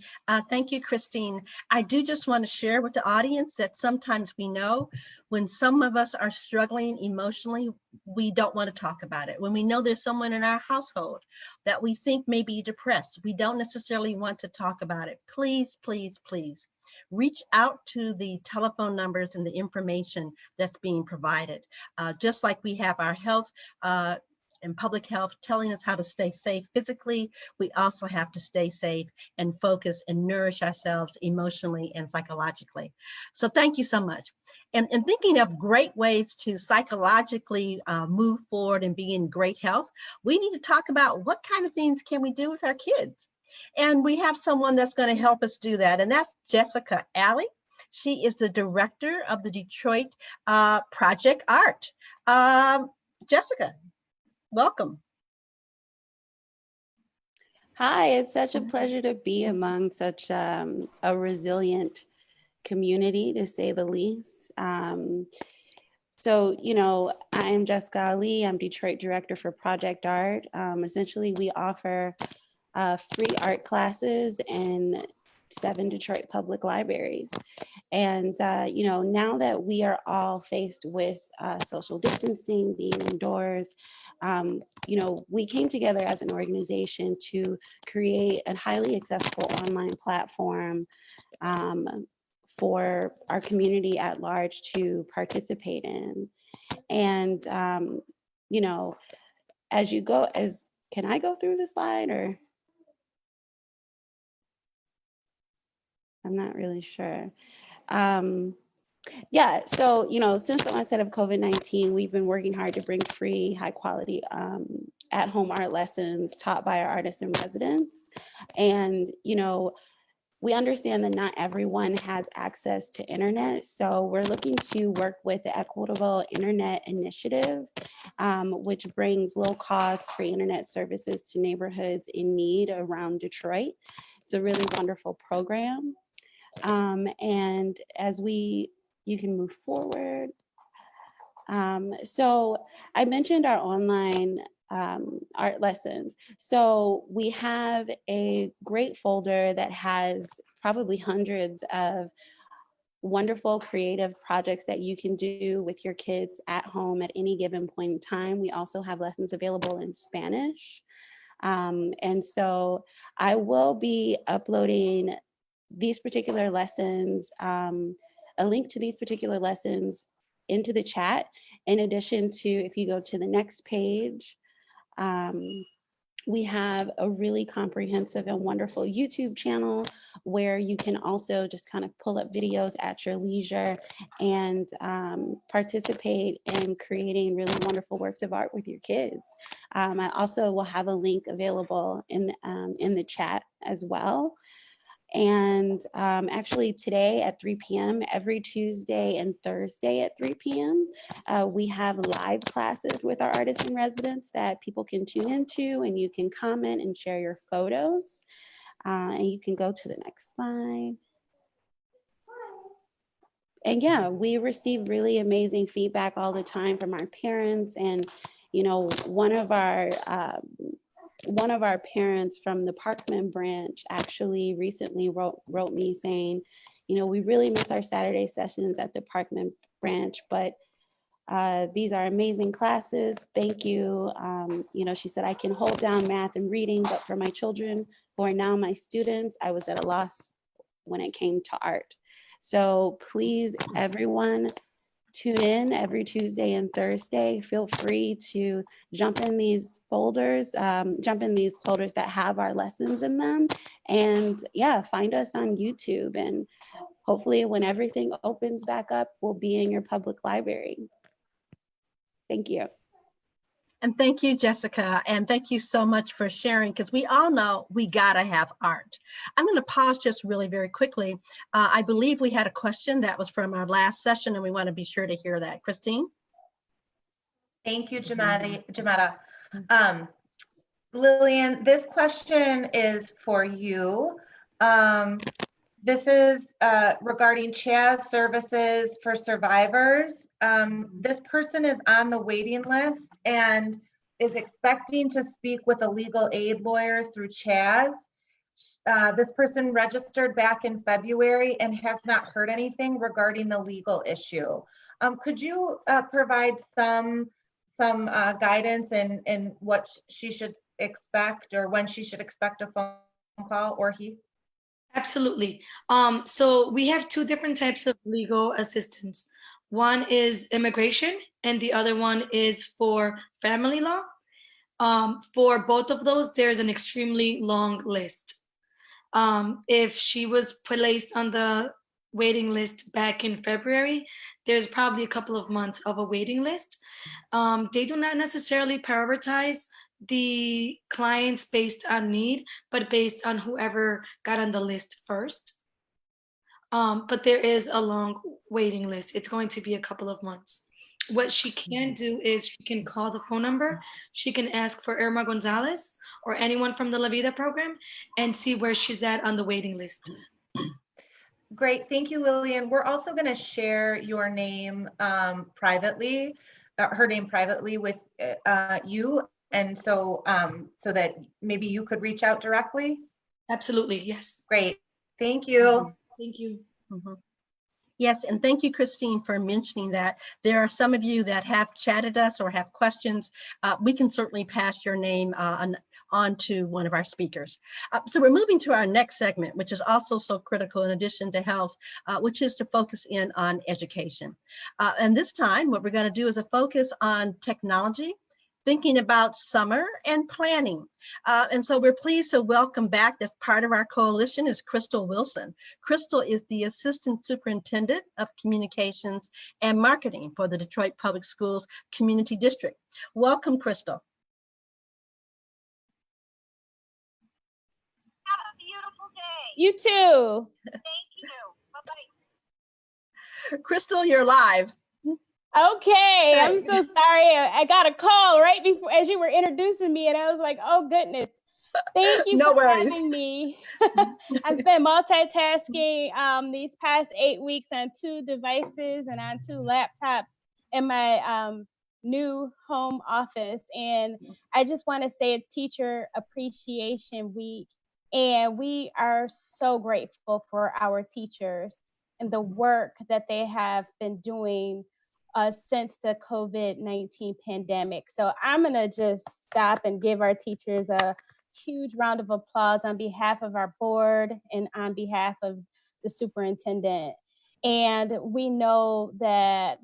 thank you, Christine. I do just want to share with the audience that sometimes we know when some of us are struggling emotionally, we don't want to talk about it. When we know there's someone in our household that we think may be depressed, we don't necessarily want to talk about it. Please, please, please reach out to the telephone numbers and the information that's being provided. Just like we have our health and public health telling us how to stay safe physically, we also have to stay safe and focus and nourish ourselves emotionally and psychologically. So thank you so much. And thinking of great ways to psychologically move forward and be in great health, we need to talk about what kind of things can we do with our kids. And we have someone that's going to help us do that, and that's Jessica Alley. She is the director of the Detroit Project Art. Jessica, welcome. Hi, it's such a pleasure to be among such a resilient community, to say the least. So, you know, I'm Jessica Ali. I'm Detroit Director for Project Art. Essentially, we offer free art classes in 7 Detroit public libraries. And, you know, now that we are all faced with social distancing, being indoors, you know, we came together as an organization to create a highly accessible online platform for our community at large to participate in. And, you know, as you go, can I go through the slide, or? I'm not really sure. Yeah, so, you know, since the onset of COVID-19, we've been working hard to bring free, high quality at-home art lessons taught by our artists and residents. And, you know, we understand that not everyone has access to internet. So we're looking to work with the Equitable Internet Initiative, which brings low cost free internet services to neighborhoods in need around Detroit. It's a really wonderful program. And as you can move forward. So I mentioned our online art lessons. So we have a great folder that has probably hundreds of wonderful creative projects that you can do with your kids at home at any given point in time. We also have lessons available in Spanish. And so I will be uploading these particular lessons, a link to these particular lessons into the chat. In addition to, if you go to the next page, We have a really comprehensive and wonderful YouTube channel where you can also just kind of pull up videos at your leisure and participate in creating really wonderful works of art with your kids. I also will have a link available in the chat as well. And actually today at 3 p.m., every Tuesday and Thursday at 3 p.m., we have live classes with our artists in residence that people can tune into, and you can comment and share your photos. And you can go to the next slide. And yeah, we receive really amazing feedback all the time from our parents. And, you know, one of our parents from the Parkman branch actually recently wrote me saying, you know, we really miss our Saturday sessions at the Parkman branch, but these are amazing classes. Thank you. You know, she said, I can hold down math and reading, but for my children who are now my students, I was at a loss when it came to art. So please, everyone, tune in every Tuesday and Thursday. Feel free to jump in these folders that have our lessons in them. And yeah, find us on YouTube. And hopefully when everything opens back up, we'll be in your public library. Thank you. And thank you, Jessica. And thank you so much for sharing, because we all know we gotta have art. I'm gonna pause just really very quickly. I believe we had a question that was from our last session, and we wanna be sure to hear that. Christine? Thank you, Jametta. Lillian, this question is for you. This is regarding CHAZ services for survivors. This person is on the waiting list and is expecting to speak with a legal aid lawyer through CHAZ. This person registered back in February and has not heard anything regarding the legal issue. Could you provide some guidance in what she should expect, or when she should expect a phone call, or he? Absolutely. So we have two different types of legal assistance. One is immigration, and the other one is for family law. For both of those, there's an extremely long list. If she was placed on the waiting list back in February, there's probably a couple of months of a waiting list. They do not necessarily prioritize the clients based on need, but based on whoever got on the list first. But there is a long waiting list. It's going to be a couple of months. What she can do is she can call the phone number. She can ask for Irma Gonzalez or anyone from the La Vida program and see where she's at on the waiting list. Great, thank you, Lillian. We're also going to share your name privately, her name privately with you, and so so that maybe you could reach out directly. Absolutely, yes. Great, thank you. Thank you. Mm-hmm. Yes, and thank you, Christine, for mentioning that. There are some of you that have chatted us or have questions. We can certainly pass your name on to one of our speakers. So we're moving to our next segment, which is also so critical in addition to health, which is to focus in on education. And this time, what we're going to do is a focus on technology, thinking about summer and planning. And so we're pleased to welcome back, as part of our coalition, is Crystal Wilson. Crystal is the Assistant Superintendent of Communications and Marketing for the Detroit Public Schools Community District. Welcome, Crystal. Have a beautiful day. You too. Thank you. Bye-bye. Crystal, you're live. Okay, I'm so sorry. I got a call right before as you were introducing me, and I was like, oh goodness. Thank you No for worries. having me. I've been multitasking these past 8 weeks on 2 devices and on 2 laptops in my new home office. And I just want to say it's Teacher Appreciation Week. And we are so grateful for our teachers and the work that they have been doing since the COVID-19 pandemic. So I'm gonna just stop and give our teachers a huge round of applause on behalf of our board and on behalf of the superintendent. And we know that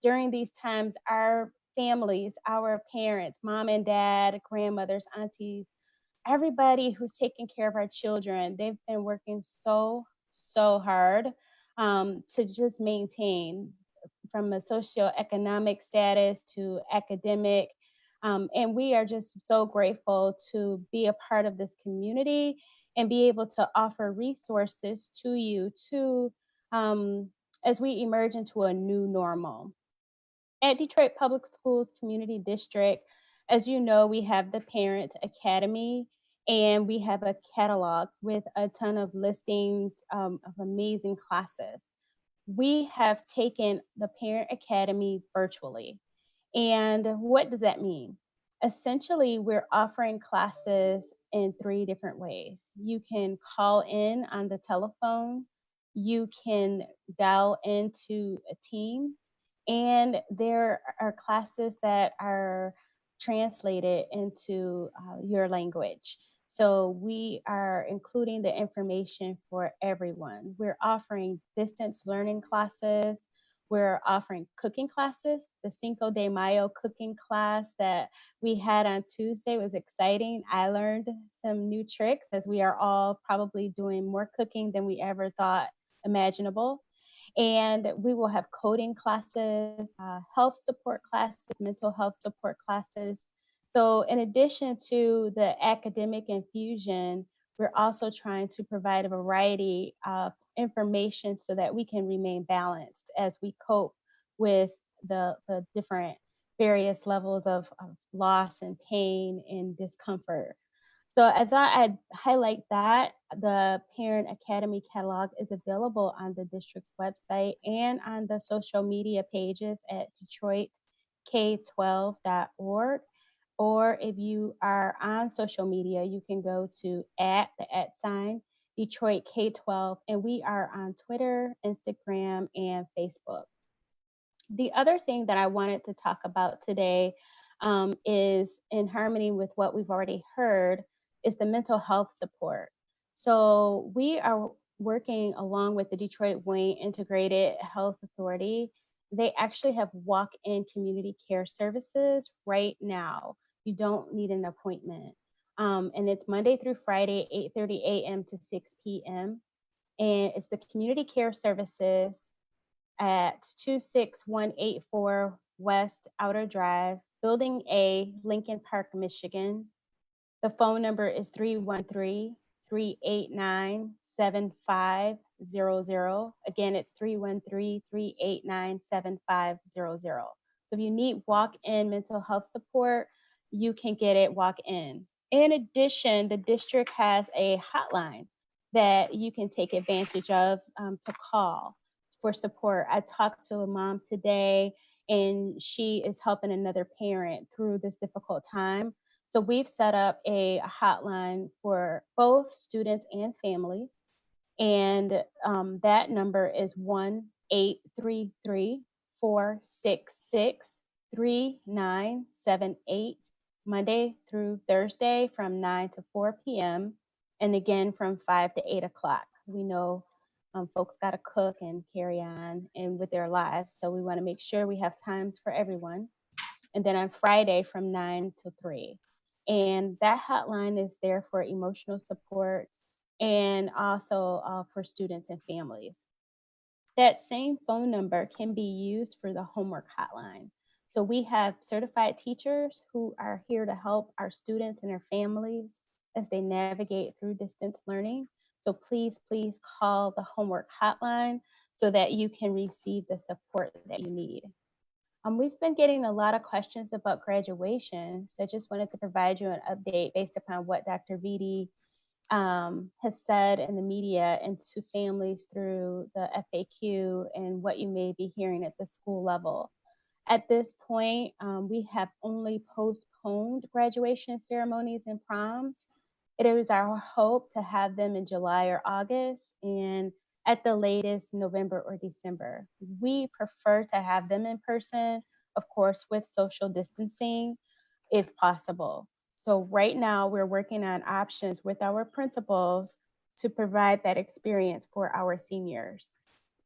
during these times, our families, our parents, mom and dad, grandmothers, aunties, everybody who's taking care of our children. They've been working so hard to just maintain from a socioeconomic status to academic. And we are just so grateful to be a part of this community and be able to offer resources to you as we emerge into a new normal. At Detroit Public Schools Community District, as you know, we have the Parent Academy, and we have a catalog with a ton of listings of amazing classes. We have taken the Parent Academy virtually. And what does that mean? Essentially, we're offering classes in 3 different ways. You can call in on the telephone, you can dial into Teams, and there are classes that are translated into your language. So we are including the information for everyone. We're offering distance learning classes. We're offering cooking classes. The Cinco de Mayo cooking class that we had on Tuesday was exciting. I learned some new tricks, as we are all probably doing more cooking than we ever thought imaginable. And we will have coding classes, health support classes, mental health support classes. So in addition to the academic infusion, we're also trying to provide a variety of information so that we can remain balanced as we cope with the different various levels of loss and pain and discomfort. So I thought I'd highlight that. The Parent Academy catalog is available on the district's website and on the social media pages at DetroitK12.org. Or if you are on social media, you can go to @ Detroit K12, and we are on Twitter, Instagram, and Facebook. The other thing that I wanted to talk about today is in harmony with what we've already heard is the mental health support. So we are working along with the Detroit Wayne Integrated Health Authority. They actually have walk-in community care services right now. You don't need an appointment. And it's Monday through Friday, 8:30 a.m. to 6 p.m. And it's the community care services at 26184 West Outer Drive, Building A, Lincoln Park, Michigan. The phone number is 313-389-7500. Again, it's 313-389-7500. So if you need walk-in mental health support, you can get it walk-in. In addition, the district has a hotline that you can take advantage of to call for support. I talked to a mom today, and she is helping another parent through this difficult time. So we've set up a hotline for both students and families. And that number is 1-833-466-3978, Monday through Thursday from 9 to 4 p.m. And again from 5 to 8 o'clock. We know folks got to cook and carry on and with their lives. So we want to make sure we have times for everyone. And then on Friday from 9 to 3. And that hotline is there for emotional support and also for students and families. That same phone number can be used for the homework hotline. So we have certified teachers who are here to help our students and their families as they navigate through distance learning. So please call the homework hotline so that you can receive the support that you need. We've been getting a lot of questions about graduation, so I just wanted to provide you an update based upon what Dr. Vitti has said in the media and to families through the FAQ and what you may be hearing at the school level. At this point, we have only postponed graduation ceremonies and proms. It is our hope to have them in July or August, and at the latest, November or December. We prefer to have them in person, of course, with social distancing, if possible. So right now, we're working on options with our principals to provide that experience for our seniors.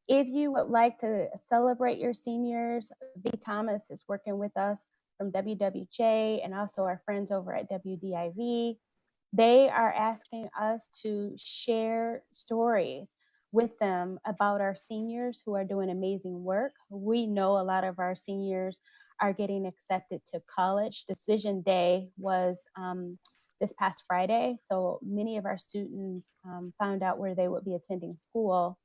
If you would like to celebrate your seniors, B. Thomas is working with us from WWJ and also our friends over at WDIV. They are asking us to share stories with them about our seniors who are doing amazing work. We know a lot of our seniors are getting accepted to college. Decision day was this past Friday, so many of our students found out where they would be attending school,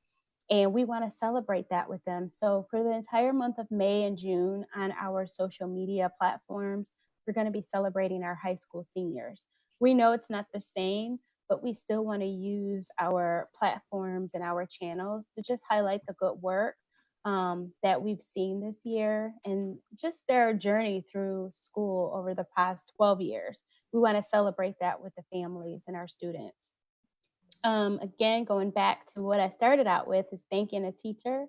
and we want to celebrate that with them. So for the entire month of May and June on our social media platforms, we're going to be celebrating our high school seniors. We know it's not the same, but we still want to use our platforms and our channels to just highlight the good work that we've seen this year and just their journey through school over the past 12 years. We want to celebrate that with the families and our students. Again, going back to what I started out with is thanking a teacher.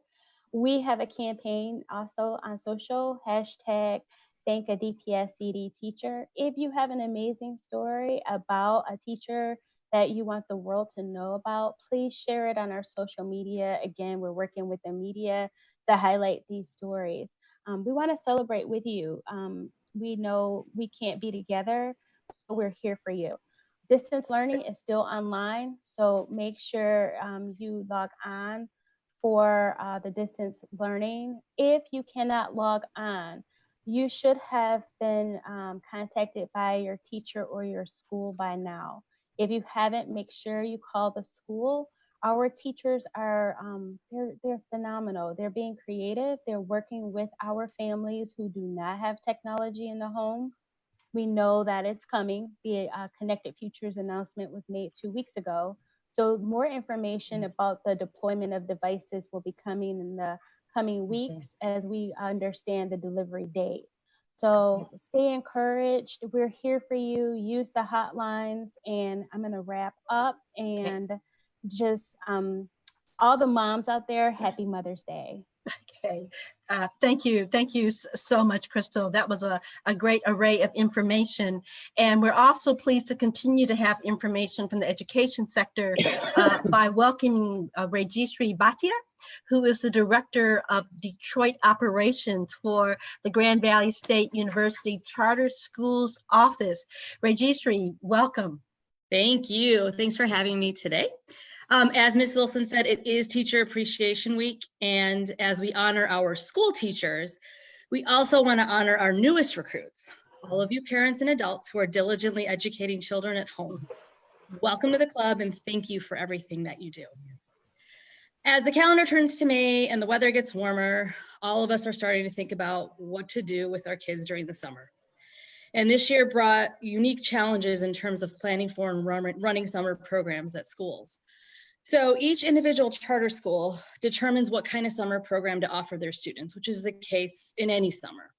We have a campaign also on social, hashtag thank a DPS CD teacher. If you have an amazing story about a teacher that you want the world to know about, please share it on our social media. Again, we're working with the media to highlight these stories. We want to celebrate with you. We know we can't be together, but we're here for you. Distance learning is still online, so make sure you log on for the distance learning. If you cannot log on, you should have been contacted by your teacher or your school by now. If you haven't, make sure you call the school. Our teachers are, they're phenomenal. They're being creative. They're working with our families who do not have technology in the home. We know that it's coming. The Connected Futures announcement was made 2 weeks ago. So more information about the deployment of devices will be coming in the coming weeks as we understand the delivery date. So stay encouraged. We're here for you. Use the hotlines. And I'm going to wrap up and just all the moms out there, happy Mother's Day. Okay, thank you. Thank you so much, Crystal. That was a great array of information. And we're also pleased to continue to have information from the education sector by welcoming Rajeshri Bhatia, who is the Director of Detroit Operations for the Grand Valley State University Charter Schools Office. Rajeshri, welcome. Thank you. Thanks for having me today. As Ms. Wilson said, it is Teacher Appreciation Week, and as we honor our school teachers, we also want to honor our newest recruits, all of you parents and adults who are diligently educating children at home. Welcome to the club, and thank you for everything that you do. As the calendar turns to May and the weather gets warmer, all of us are starting to think about what to do with our kids during the summer. And this year brought unique challenges in terms of planning for and running summer programs at schools. So each individual charter school determines what kind of summer program to offer their students, which is the case in any summer.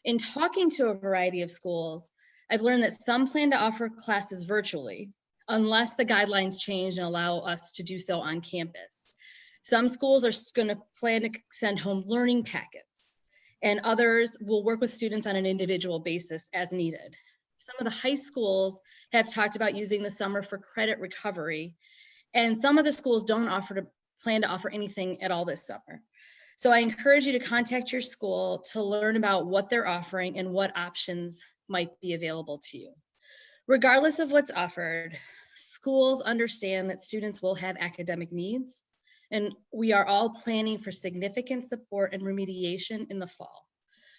In talking to a variety of schools, I've learned that some plan to offer classes virtually, unless the guidelines change and allow us to do so on campus. Some schools are going to plan to send home learning packets, and others will work with students on an individual basis as needed. Some of the high schools have talked about using the summer for credit recovery, and some of the schools don't plan to offer anything at all this summer. So I encourage you to contact your school to learn about what they're offering and what options might be available to you. Regardless of what's offered, schools understand that students will have academic needs, and we are all planning for significant support and remediation in the fall.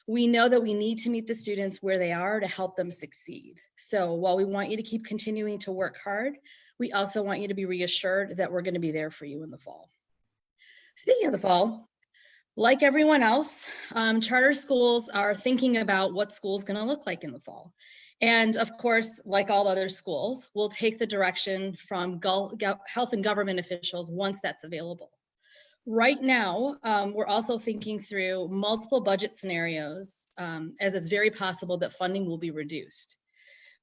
We know that we need to meet the students where they are to help them succeed. So while we want you to keep continuing to work hard, we also want you to be reassured that we're going to be there for you in the fall. Speaking of the fall, like everyone else, charter schools are thinking about what school is going to look like in the fall. And of course, like all other schools, we'll take the direction from health and government officials once that's available. Right now, we're also thinking through multiple budget scenarios, as it's very possible that funding will be reduced.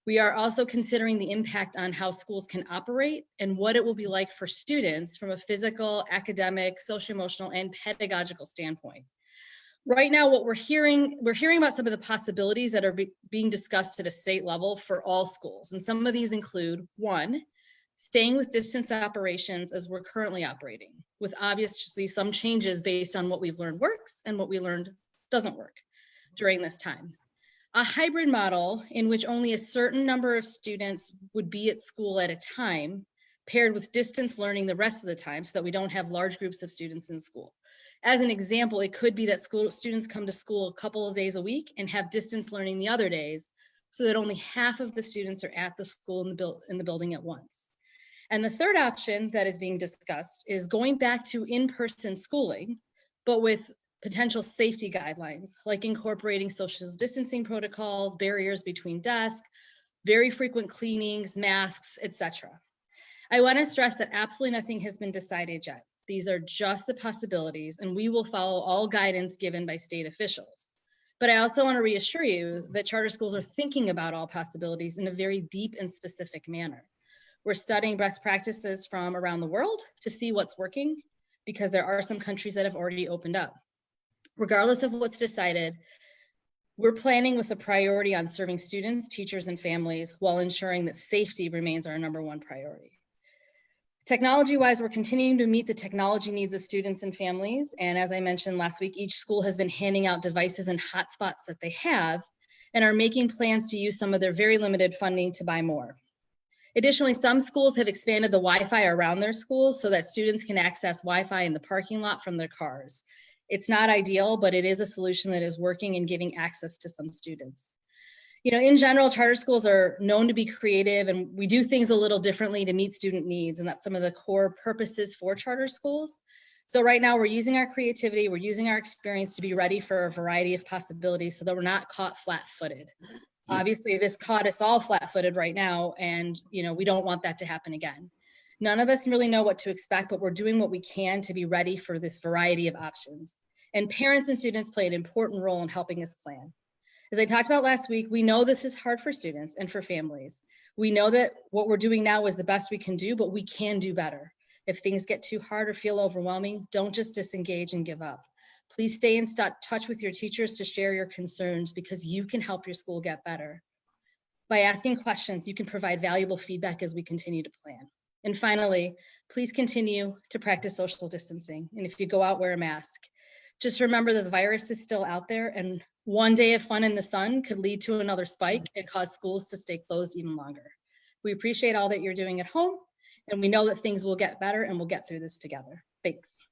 We are also considering the impact on how schools can operate and what it will be like for students from a physical, academic, social-emotional, and pedagogical standpoint. Right now, what we're hearing about some of the possibilities that are being discussed at a state level for all schools. And some of these include, one, staying with distance operations as we're currently operating, with obviously some changes based on what we've learned works and what we learned doesn't work during this time. A hybrid model in which only a certain number of students would be at school at a time, paired with distance learning the rest of the time so that we don't have large groups of students in school. As an example, it could be that students come to school a couple of days a week and have distance learning the other days so that only half of the students are at the school in the building at once. And the third option that is being discussed is going back to in-person schooling, but with potential safety guidelines, like incorporating social distancing protocols, barriers between desks, very frequent cleanings, masks, etc. I want to stress that absolutely nothing has been decided yet. These are just the possibilities, and we will follow all guidance given by state officials. But I also want to reassure you that charter schools are thinking about all possibilities in a very deep and specific manner. We're studying best practices from around the world to see what's working, because there are some countries that have already opened up. Regardless of what's decided, we're planning with a priority on serving students, teachers, and families while ensuring that safety remains our #1 priority. Technology-wise, we're continuing to meet the technology needs of students and families. And as I mentioned last week, each school has been handing out devices and hotspots that they have and are making plans to use some of their very limited funding to buy more. Additionally, some schools have expanded the Wi-Fi around their schools so that students can access Wi-Fi in the parking lot from their cars. It's not ideal, but it is a solution that is working and giving access to some students. You know, in general, charter schools are known to be creative, and we do things a little differently to meet student needs, and that's some of the core purposes for charter schools. So right now we're using our creativity, we're using our experience to be ready for a variety of possibilities so that we're not caught flat-footed. Obviously, this caught us all flat-footed right now, and you know, we don't want that to happen again. None of us really know what to expect, but we're doing what we can to be ready for this variety of options. And parents and students play an important role in helping us plan. As I talked about last week, we know this is hard for students and for families. We know that what we're doing now is the best we can do, but we can do better. If things get too hard or feel overwhelming, don't just disengage and give up. Please stay in touch with your teachers to share your concerns, because you can help your school get better. By asking questions, you can provide valuable feedback as we continue to plan. And finally, please continue to practice social distancing. And if you go out, wear a mask. Just remember that the virus is still out there, and one day of fun in the sun could lead to another spike and cause schools to stay closed even longer. We appreciate all that you're doing at home, and we know that things will get better and we'll get through this together. Thanks.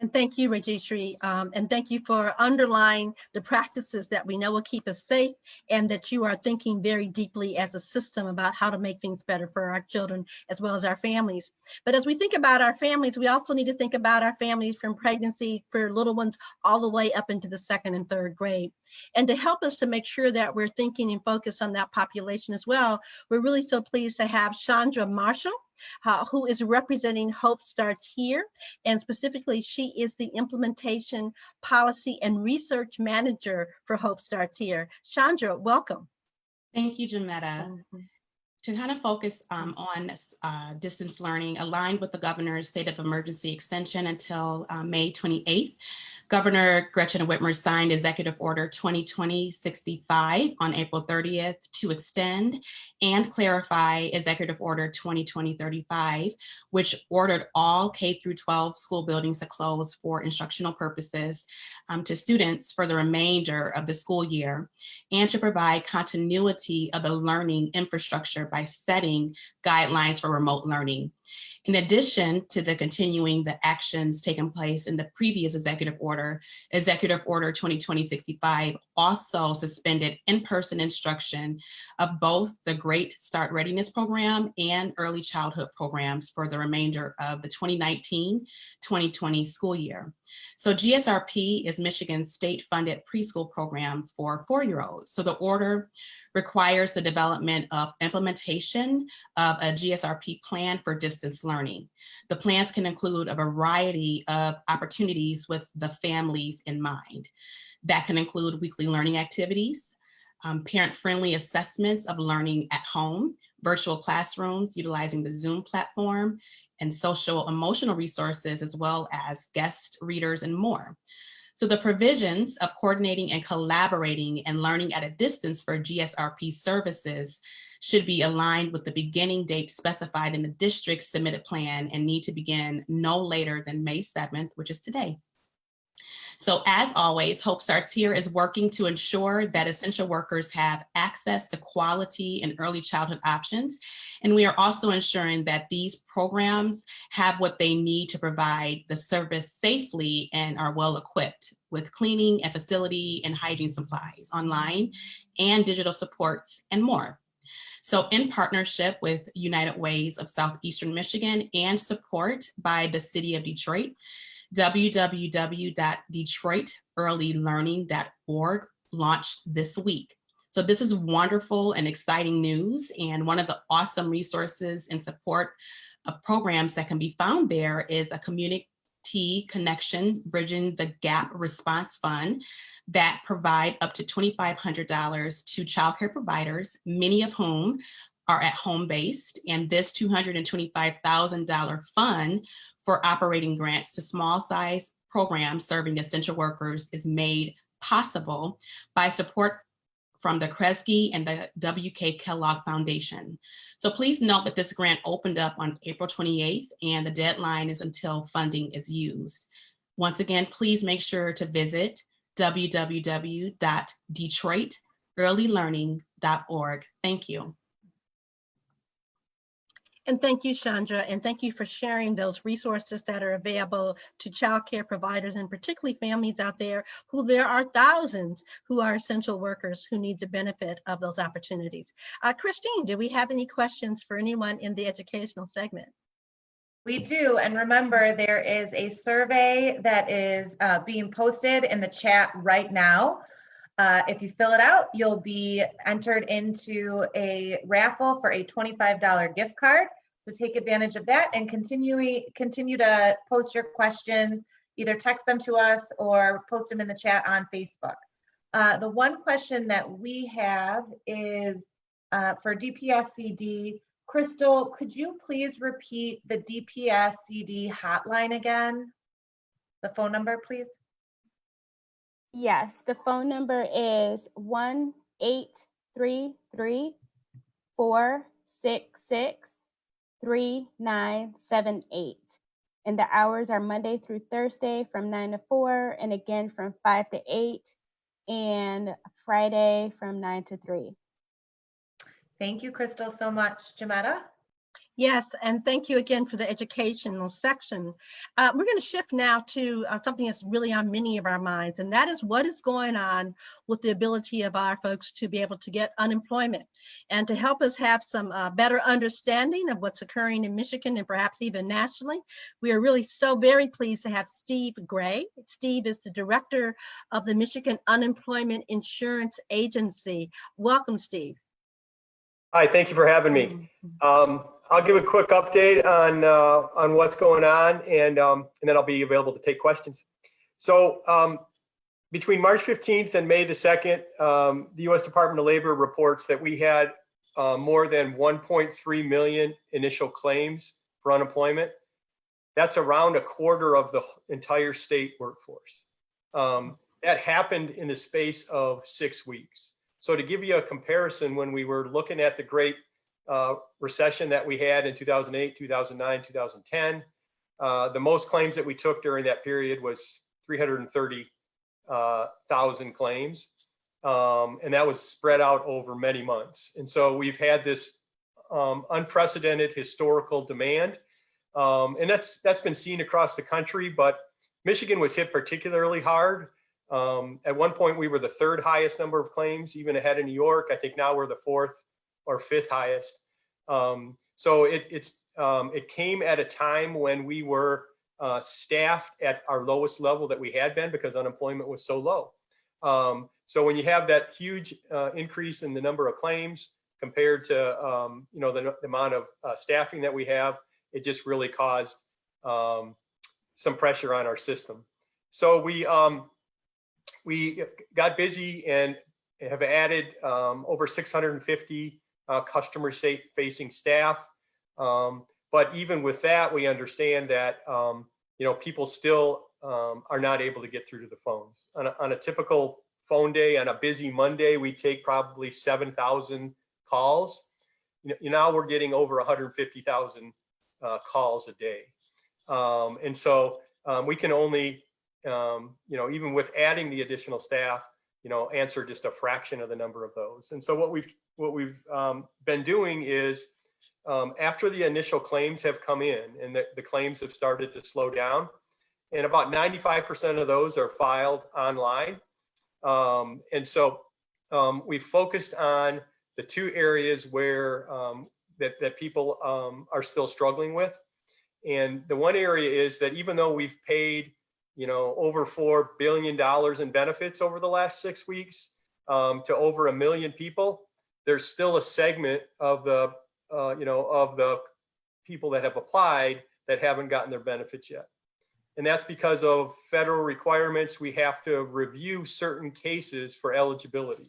And thank you, Rajeshri, and thank you for underlying the practices that we know will keep us safe, and that you are thinking very deeply as a system about how to make things better for our children as well as our families. But as we think about our families, we also need to think about our families from pregnancy for little ones all the way up into the 2nd and 3rd grade. And to help us to make sure that we're thinking and focused on that population as well, we're really so pleased to have Chandra Marshall, who is representing Hope Starts Here, and specifically she is the implementation policy and research manager for Hope Starts Here. Chandra, welcome. Thank you, Jametta. To kind of focus on distance learning, aligned with the governor's state of emergency extension until May 28th, Governor Gretchen Whitmer signed Executive Order 2020-65 on April 30th to extend and clarify Executive Order 2020-35, which ordered all K-12 school buildings to close for instructional purposes to students for the remainder of the school year, and to provide continuity of the learning infrastructure by setting guidelines for remote learning. In addition to continuing the actions taking place in the previous Executive Order 2020-65 also suspended in-person instruction of both the Great Start Readiness Program and early childhood programs for the remainder of the 2019-2020 school year. So GSRP is Michigan's state-funded preschool program for 4-year-olds. So the order requires the development of implementation of a GSRP plan for distance learning. The plans can include a variety of opportunities with the families in mind. That can include weekly learning activities, parent-friendly assessments of learning at home, virtual classrooms utilizing the Zoom platform, and social emotional resources, as well as guest readers and more. So the provisions of coordinating and collaborating and learning at a distance for GSRP services should be aligned with the beginning date specified in the district's submitted plan and need to begin no later than May 7th, which is today. So as always, Hope Starts Here is working to ensure that essential workers have access to quality and early childhood options. And we are also ensuring that these programs have what they need to provide the service safely and are well equipped with cleaning and facility and hygiene supplies, online and digital supports and more. So in partnership with United Ways of Southeastern Michigan and support by the City of Detroit, www.detroitearlylearning.org launched this week. So this is wonderful and exciting news. And one of the awesome resources in support of programs that can be found there is a community connection Bridging the Gap Response Fund that provide up to $2,500 to childcare providers, many of whom are at home based, and this $225,000 fund for operating grants to small size programs serving essential workers is made possible by support from the Kresge and the W.K. Kellogg Foundation. So please note that this grant opened up on April 28th and the deadline is until funding is used. Once again, please make sure to visit www.detroitearlylearning.org. Thank you. And thank you, Chandra, and thank you for sharing those resources that are available to childcare providers and particularly families out there who there are thousands who are essential workers who need the benefit of those opportunities. Christine, do we have any questions for anyone in the educational segment? We do, and remember there is a survey that is being posted in the chat right now. If you fill it out, you'll be entered into a raffle for a $25 gift card. So take advantage of that and continue to post your questions, either text them to us or post them in the chat on Facebook. The one question that we have is for DPSCD. Crystal, could you please repeat the DPSCD hotline again? The phone number, please. Yes, the phone number is 1-833-466-3978. And the hours are Monday through Thursday from 9 to 4, and again from 5 to 8, and Friday from 9 to 3. Thank you, Crystal, so much. Jametta? Yes, and thank you again for the educational section. We're going to shift now to something that's really on many of our minds, and that is what is going on with the ability of our folks to be able to get unemployment. And to help us have some better understanding of what's occurring in Michigan and perhaps even nationally, we are really so very pleased to have Steve Gray. Steve is the director of the Michigan Unemployment Insurance Agency. Welcome, Steve. Hi, thank you for having me. I'll give a quick update on what's going on, and then I'll be available to take questions. So between March 15th and May the 2nd, the U.S. Department of Labor reports that we had more than 1.3 million initial claims for unemployment. That's around a quarter of the entire state workforce. That happened in the space of 6 weeks. So to give you a comparison, when we were looking at the great recession that we had in 2008, 2009, 2010, the most claims that we took during that period was 330,000 claims. And that was spread out over many months. And so we've had this unprecedented historical demand. And that's been seen across the country, but Michigan was hit particularly hard. At one point, we were the third highest number of claims, even ahead of New York. I think now we're the fourth or fifth highest. So it came at a time when we were staffed at our lowest level that we had been because unemployment was so low. So when you have that huge increase in the number of claims compared to the amount of staffing that we have, it just really caused some pressure on our system. So we got busy and have added over 650 customer-facing staff. But even with that, we understand that people still are not able to get through to the phones. On a typical phone day, on a busy Monday, we take probably 7,000 calls. Now we're getting over 150,000 calls a day. And so we can only, even with adding the additional staff, answer just a fraction of the number of those. And so what we've been doing is, after the initial claims have come in and the claims have started to slow down, and about 95% of those are filed online. And so we focused on the two areas where that people are still struggling with. And the one area is that even though we've paid, over $4 billion in benefits over the last 6 weeks to over 1 million people, there's still a segment of the, of the people that have applied that haven't gotten their benefits yet. And that's because of federal requirements. We have to review certain cases for eligibility.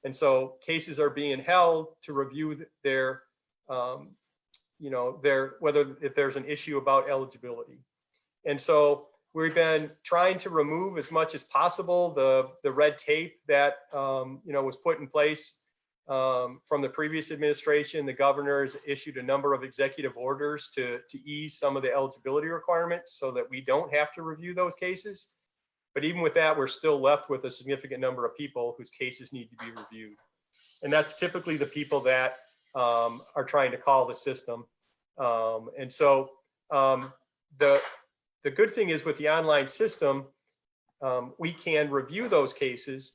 And so cases are being held to review their, if there's an issue about eligibility. And so we've been trying to remove as much as possible the red tape that, was put in place from the previous administration. The governor has issued a number of executive orders to ease some of the eligibility requirements so that we don't have to review those cases. But even with that, we're still left with a significant number of people whose cases need to be reviewed. And that's typically the people that are trying to call the system. And so the good thing is with the online system, we can review those cases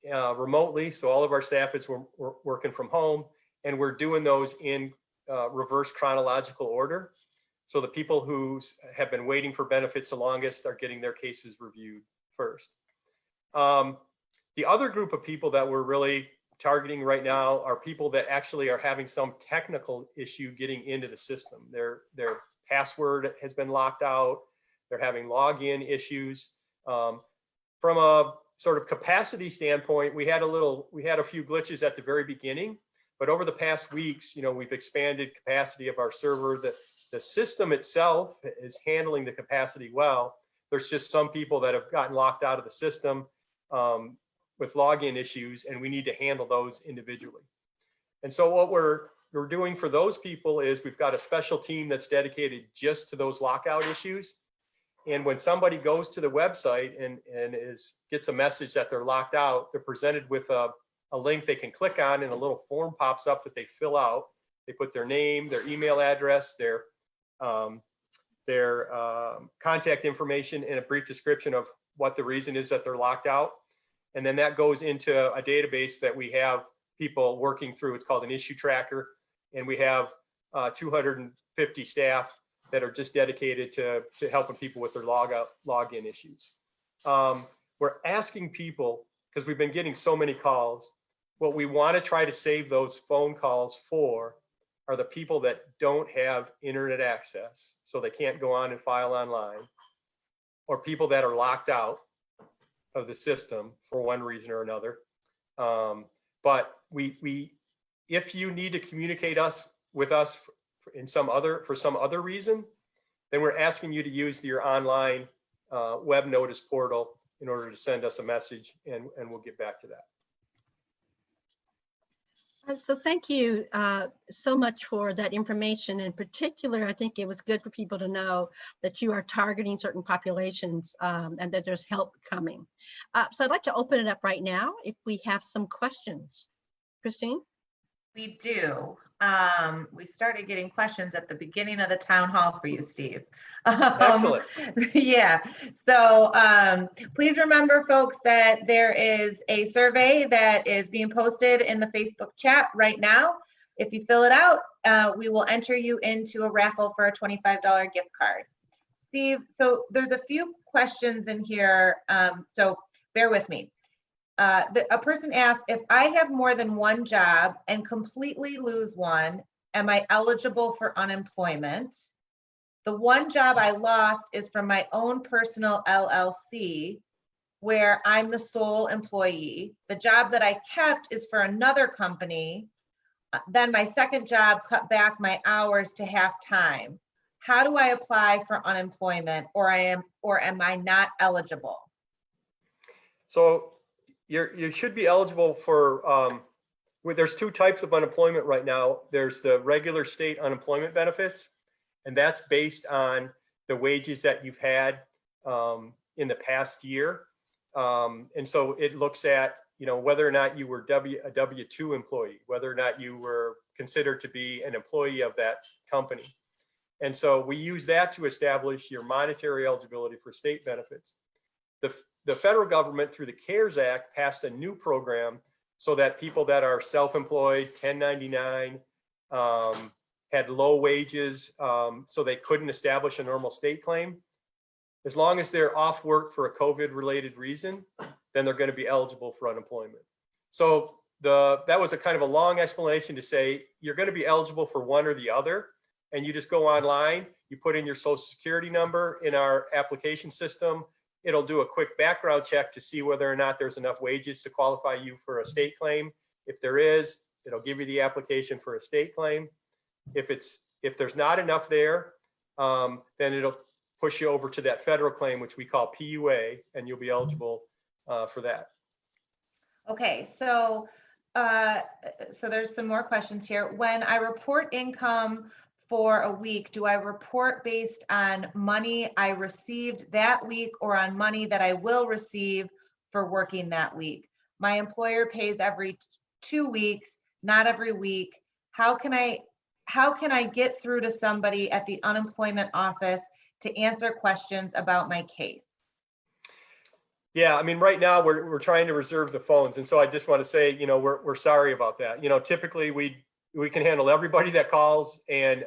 remotely. So all of our staff is working from home, and we're doing those in reverse chronological order. So the people who have been waiting for benefits the longest are getting their cases reviewed first. The other group of people that we're really targeting right now are people that actually are having some technical issue getting into the system. Their password has been locked out. They're having login issues. From a sort of capacity standpoint, we had a few glitches at the very beginning, but over the past weeks, we've expanded capacity of our server. The system itself is handling the capacity well. There's just some people that have gotten locked out of the system with login issues, and we need to handle those individually. And so what we're doing for those people is we've got a special team that's dedicated just to those lockout issues. And when somebody goes to the website and gets a message that they're locked out, they're presented with a link they can click on, and a little form pops up that they fill out. They put their name, their email address, their contact information, and a brief description of what the reason is that they're locked out. And then that goes into a database that we have people working through. It's called an issue tracker. And we have 250 staff that are just dedicated to helping people with their login issues. We're asking people, because we've been getting so many calls, what we want to try to save those phone calls for are the people that don't have internet access, so they can't go on and file online, or people that are locked out of the system for one reason or another. But if you need to communicate with us for some other reason, then we're asking you to use your online web notice portal in order to send us a message, and we'll get back to that. So thank you so much for that information. In particular, I think it was good for people to know that you are targeting certain populations and that there's help coming. So I'd like to open it up right now if we have some questions. Christine? We do. We started getting questions at the beginning of the town hall for you, Steve. Excellent. Yeah. So please remember, folks, that there is a survey that is being posted in the Facebook chat right now. If you fill it out, we will enter you into a raffle for a $25 gift card. Steve, so there's a few questions in here, so bear with me. A person asked, if I have more than one job and completely lose one, am I eligible for unemployment? The one job I lost is from my own personal LLC, where I'm the sole employee. The job that I kept is for another company. Then my second job cut back my hours to half time. how do I apply for unemployment, or am I not eligible? So you should be eligible for, there's two types of unemployment right now. There's the regular state unemployment benefits, and that's based on the wages that you've had in the past year. And so it looks at, whether or not you were a W-2 employee, whether or not you were considered to be an employee of that company. And so we use that to establish your monetary eligibility for state benefits. The federal government, through the CARES Act, passed a new program so that people that are self-employed, 1099, had low wages, so they couldn't establish a normal state claim. As long as they're off work for a COVID-related reason, then they're going to be eligible for unemployment. So that was a kind of a long explanation to say you're going to be eligible for one or the other, and you just go online, you put in your social security number in our application system. It'll do a quick background check to see whether or not there's enough wages to qualify you for a state claim. If there is, it'll give you the application for a state claim. If there's not enough there, then it'll push you over to that federal claim, which we call PUA, and you'll be eligible for that. Okay, so there's some more questions here. When I report income for a week, do I report based on money I received that week or on money that I will receive for working that week? My employer pays every 2 weeks, not every week. How can I get through to somebody at the unemployment office to answer questions about my case? Yeah, I mean, right now we're trying to reserve the phones, and so I just want to say, we're sorry about that. Typically we can handle everybody that calls, and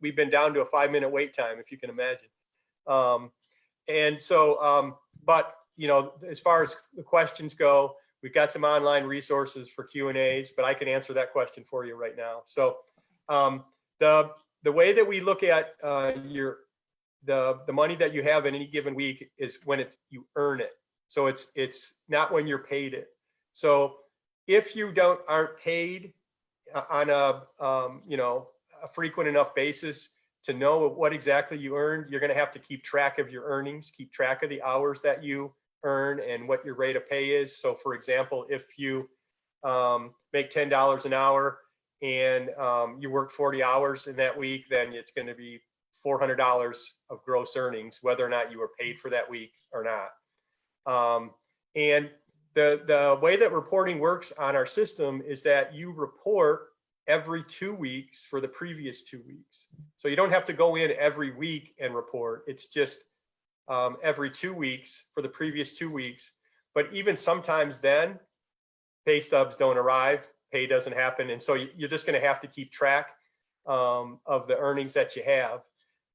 we've been down to a 5-minute wait time, if you can imagine. And so, but as far as the questions go, we've got some online resources for Q&As, but I can answer that question for you right now. So the way that we look at the money that you have in any given week is when you earn it. So it's not when you're paid it. So if you aren't paid on a frequent enough basis to know what exactly you earned, you're going to have to keep track of your earnings, keep track of the hours that you earn and what your rate of pay is. So for example, if you make $10 an hour and you work 40 hours in that week, then it's going to be $400 of gross earnings, whether or not you were paid for that week or not. And the way that reporting works on our system is that you report every 2 weeks for the previous 2 weeks. So you don't have to go in every week and report. It's just every 2 weeks for the previous 2 weeks. But even sometimes then, pay stubs don't arrive, pay doesn't happen. And so you're just going to have to keep track of the earnings that you have.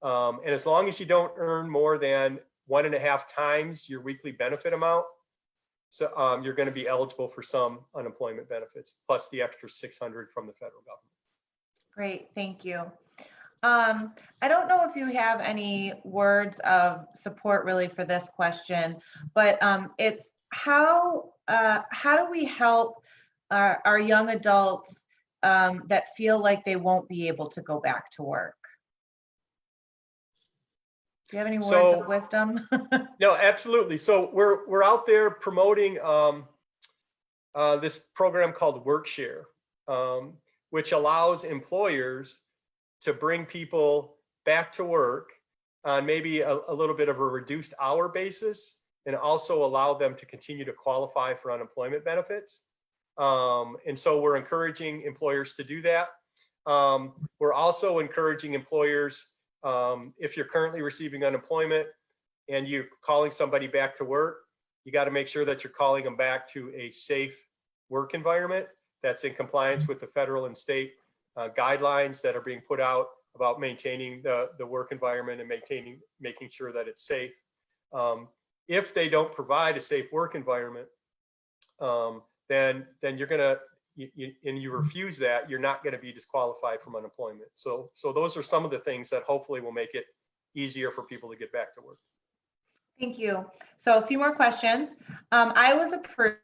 And as long as you don't earn more than 1.5 times your weekly benefit amount, so you're going to be eligible for some unemployment benefits, plus the extra $600 from the federal government. Great, thank you. I don't know if you have any words of support really for this question, but it's how do we help our young adults that feel like they won't be able to go back to work? Do you have any words of wisdom? No, absolutely. So we're out there promoting this program called WorkShare, which allows employers to bring people back to work on maybe a little bit of a reduced hour basis, and also allow them to continue to qualify for unemployment benefits. And so we're encouraging employers to do that. We're also encouraging employers, if you're currently receiving unemployment and you're calling somebody back to work, you got to make sure that you're calling them back to a safe work environment that's in compliance with the federal and state guidelines that are being put out about maintaining the work environment and making sure that it's safe. If they don't provide a safe work environment, then you're gonna, and you refuse that, you're not going to be disqualified from unemployment. So those are some of the things that hopefully will make it easier for people to get back to work. Thank you. So a few more questions. I was approved,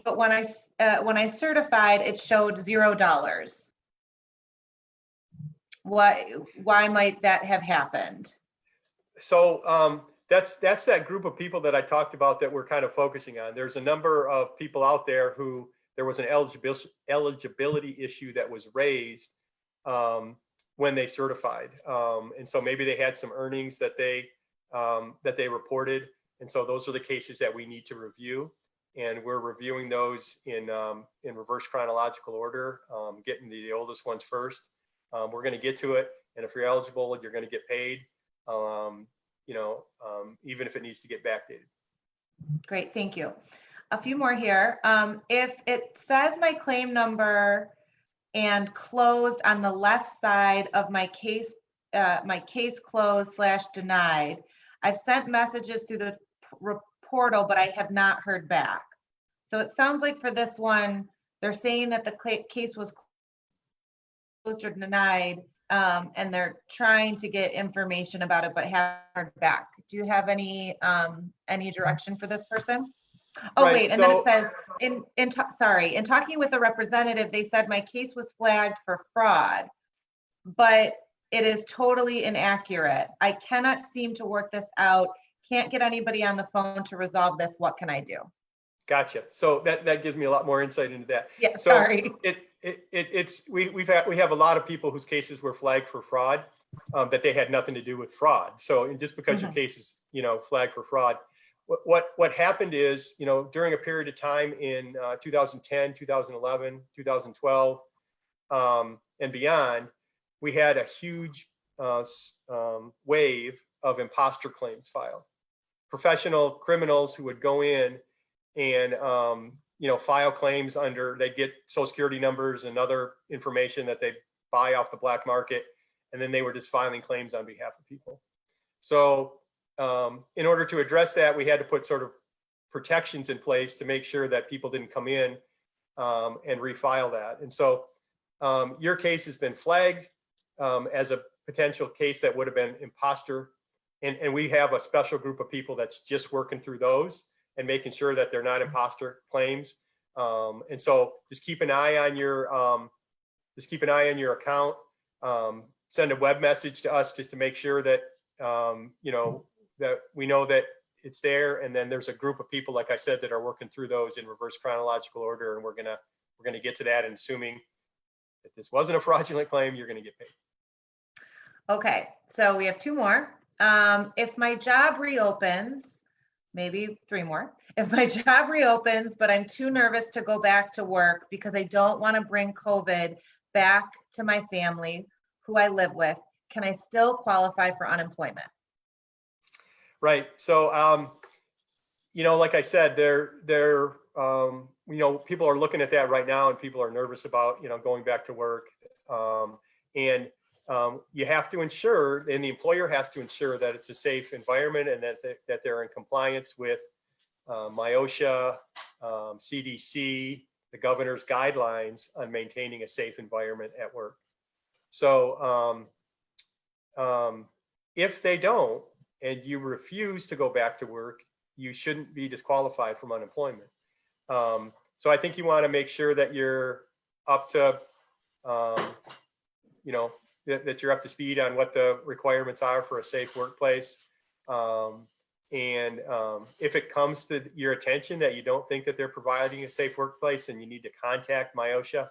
but when I certified, it showed $0. why might that have happened? So that's that group of people that I talked about that we're kind of focusing on. There's a number of people out there who there was an eligibility issue that was raised when they certified. And so maybe they had some earnings that they reported. And so those are the cases that we need to review. And we're reviewing those in reverse chronological order, getting the oldest ones first. We're going to get to it. And if you're eligible, you're going to get paid, even if it needs to get backdated. Great, thank you. A few more here. If it says my claim number and closed on the left side of my case closed / denied, I've sent messages through the portal, but I have not heard back. So it sounds like for this one, they're saying that the case was closed or denied, and they're trying to get information about it, but haven't heard back. Do you have any direction for this person? Oh, Right, wait, and then it says, in talking with a representative, they said my case was flagged for fraud, but it is totally inaccurate. I cannot seem to work this out. Can't get anybody on the phone to resolve this. What can I do? Gotcha. So that gives me a lot more insight into that. Yeah, so sorry. We have a lot of people whose cases were flagged for fraud, that they had nothing to do with fraud. So just because your case is flagged for fraud, what happened is during a period of time in 2010, 2011, 2012, and beyond, we had a huge wave of imposter claims filed. Professional criminals who would go in and file claims they'd get Social Security numbers and other information that they buy off the black market, and then they were just filing claims on behalf of people. So in order to address that, we had to put sort of protections in place to make sure that people didn't come in and refile that. And so your case has been flagged as a potential case that would have been imposter. And we have a special group of people that's just working through those and making sure that they're not imposter claims. And so just keep an eye on your account. Send a web message to us just to make sure that that we know that it's there. And then there's a group of people, like I said, that are working through those in reverse chronological order, and we're gonna get to that. And assuming that this wasn't a fraudulent claim, you're gonna get paid. Okay, so we have two more. If my job reopens, maybe three more. If my job reopens, but I'm too nervous to go back to work because I don't want to bring COVID back to my family who I live with, can I still qualify for unemployment? Right. So, like I said, people are looking at that right now, and people are nervous about, going back to work. And you have to ensure, and the employer has to ensure that it's a safe environment and that they're in compliance with MIOSHA, CDC, the governor's guidelines on maintaining a safe environment at work. So if they don't, and you refuse to go back to work, you shouldn't be disqualified from unemployment. So I think you want to make sure that you're up to, that you're up to speed on what the requirements are for a safe workplace. And if it comes to your attention that you don't think that they're providing a safe workplace, then you need to contact MIOSHA.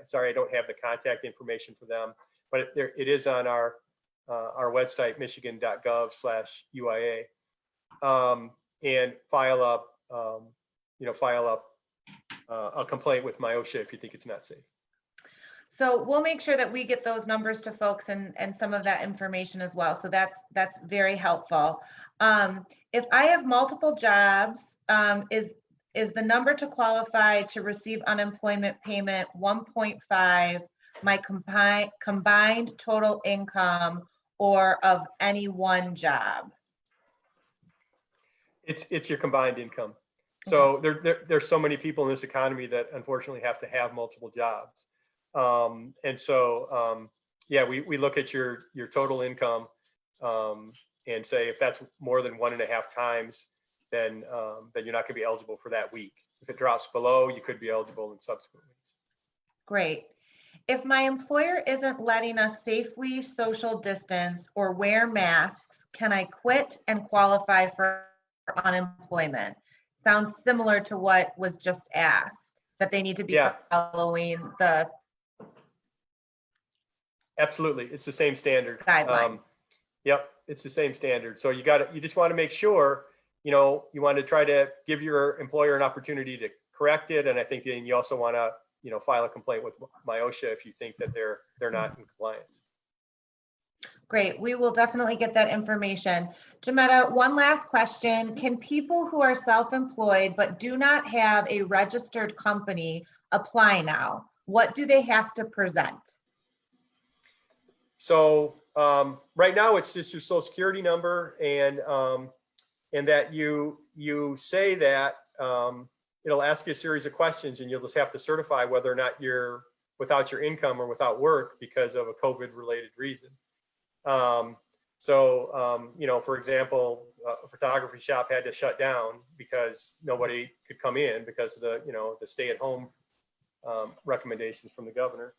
Sorry, I don't have the contact information for them, but it is on our website, michigan.gov/UIA, and file up a complaint with MIOSHA if you think it's not safe. So we'll make sure that we get those numbers to folks and some of that information as well. So that's very helpful. If I have multiple jobs, is the number to qualify to receive unemployment payment 1.5 my combined total income or of any one job? It's your combined income. So there's so many people in this economy that unfortunately have to have multiple jobs. And so, we look at your total income and say if that's more than 1.5 times, then you're not going to be eligible for that week. If it drops below, you could be eligible in subsequent weeks. Great. If my employer isn't letting us safely social distance or wear masks, can I quit and qualify for unemployment? Sounds similar to what was just asked, that they need to be following the Absolutely, it's the same standard. guidelines. Yep, it's the same standard. So you just want to make sure, you want to try to give your employer an opportunity to correct it. And I think then you also want to, file a complaint with MIOSHA if you think that they're not in compliance. Great, we will definitely get that information. Jametta, one last question. Can people who are self-employed but do not have a registered company apply now? What do they have to present? So right now it's just your social security number and that you say that it'll ask you a series of questions and you'll just have to certify whether or not you're without your income or without work because of a COVID related reason. For example, a photography shop had to shut down because nobody could come in because of the stay at home recommendations from the governor.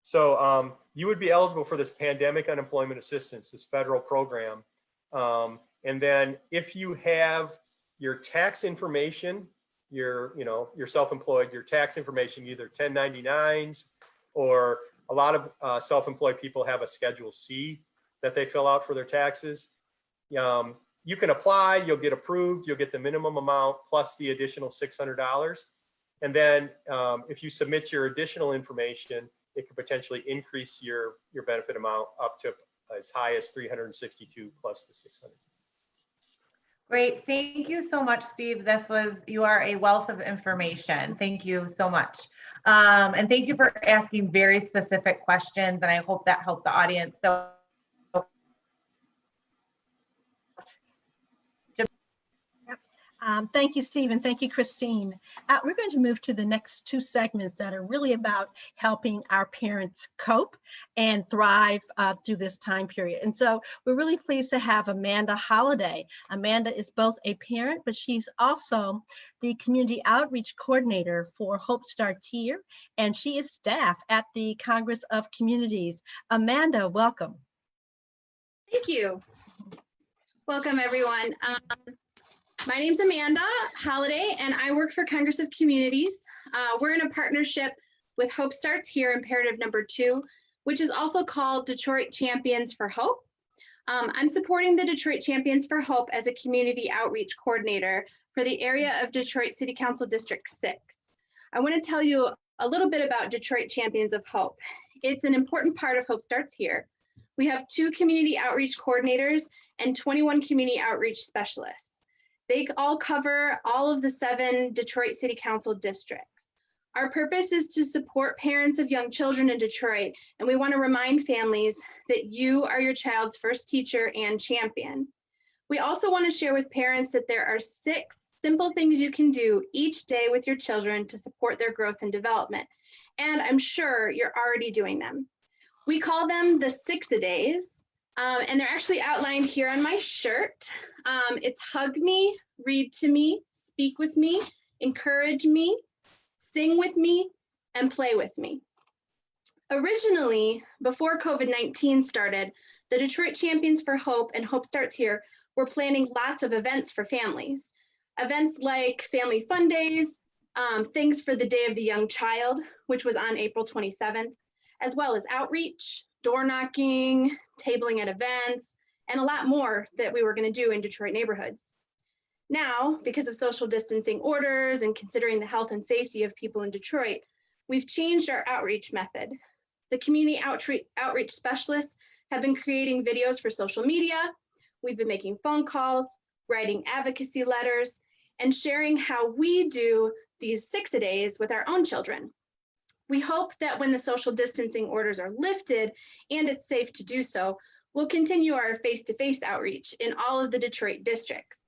So you would be eligible for this pandemic unemployment assistance, this federal program. And then if you have your tax information, you're self-employed, your tax information, either 1099s or a lot of self-employed people have a Schedule C that they fill out for their taxes. You can apply, you'll get approved, you'll get the minimum amount plus the additional $600. And then if you submit your additional information, it could potentially increase your benefit amount up to as high as 362 plus the 600. Great, thank you so much, Steve. You are a wealth of information. Thank you so much. And thank you for asking very specific questions, and I hope that helped the audience. So thank you, Steve, and thank you, Christine. We're going to move to the next two segments that are really about helping our parents cope and thrive through this time period. And so we're really pleased to have Amanda Holliday. Amanda is both a parent, but she's also the Community Outreach Coordinator for Hope Starts Here, and she is staff at the Congress of Communities. Amanda, welcome. Thank you. Welcome, everyone. My name's Amanda Holliday, and I work for Congress of Communities. We're in a partnership with Hope Starts Here Imperative Number 2, which is also called Detroit Champions for Hope. I'm supporting the Detroit Champions for Hope as a community outreach coordinator for the area of Detroit City Council District 6. I want to tell you a little bit about Detroit Champions of Hope. It's an important part of Hope Starts Here. We have 2 community outreach coordinators and 21 community outreach specialists. They all cover all of the 7 Detroit City Council districts. Our purpose is to support parents of young children in Detroit, and we want to remind families that you are your child's first teacher and champion. We also want to share with parents that there are 6 simple things you can do each day with your children to support their growth and development, and I'm sure you're already doing them. We call them the 6-a-days. And they're actually outlined here on my shirt. It's hug me, read to me, speak with me, encourage me, sing with me, and play with me. Originally, before COVID-19 started, the Detroit Champions for Hope and Hope Starts Here were planning lots of events for families. Events like Family Fun Days, Things for the Day of the Young Child, which was on April 27th, as well as outreach, door knocking, tabling at events, and a lot more that we were going to do in Detroit neighborhoods. Now, because of social distancing orders and considering the health and safety of people in Detroit, we've changed our outreach method. The community outreach specialists have been creating videos for social media. We've been making phone calls, writing advocacy letters, and sharing how we do these 6-a-days with our own children. We hope that when the social distancing orders are lifted and it's safe to do so, we'll continue our face-to-face outreach in all of the Detroit districts.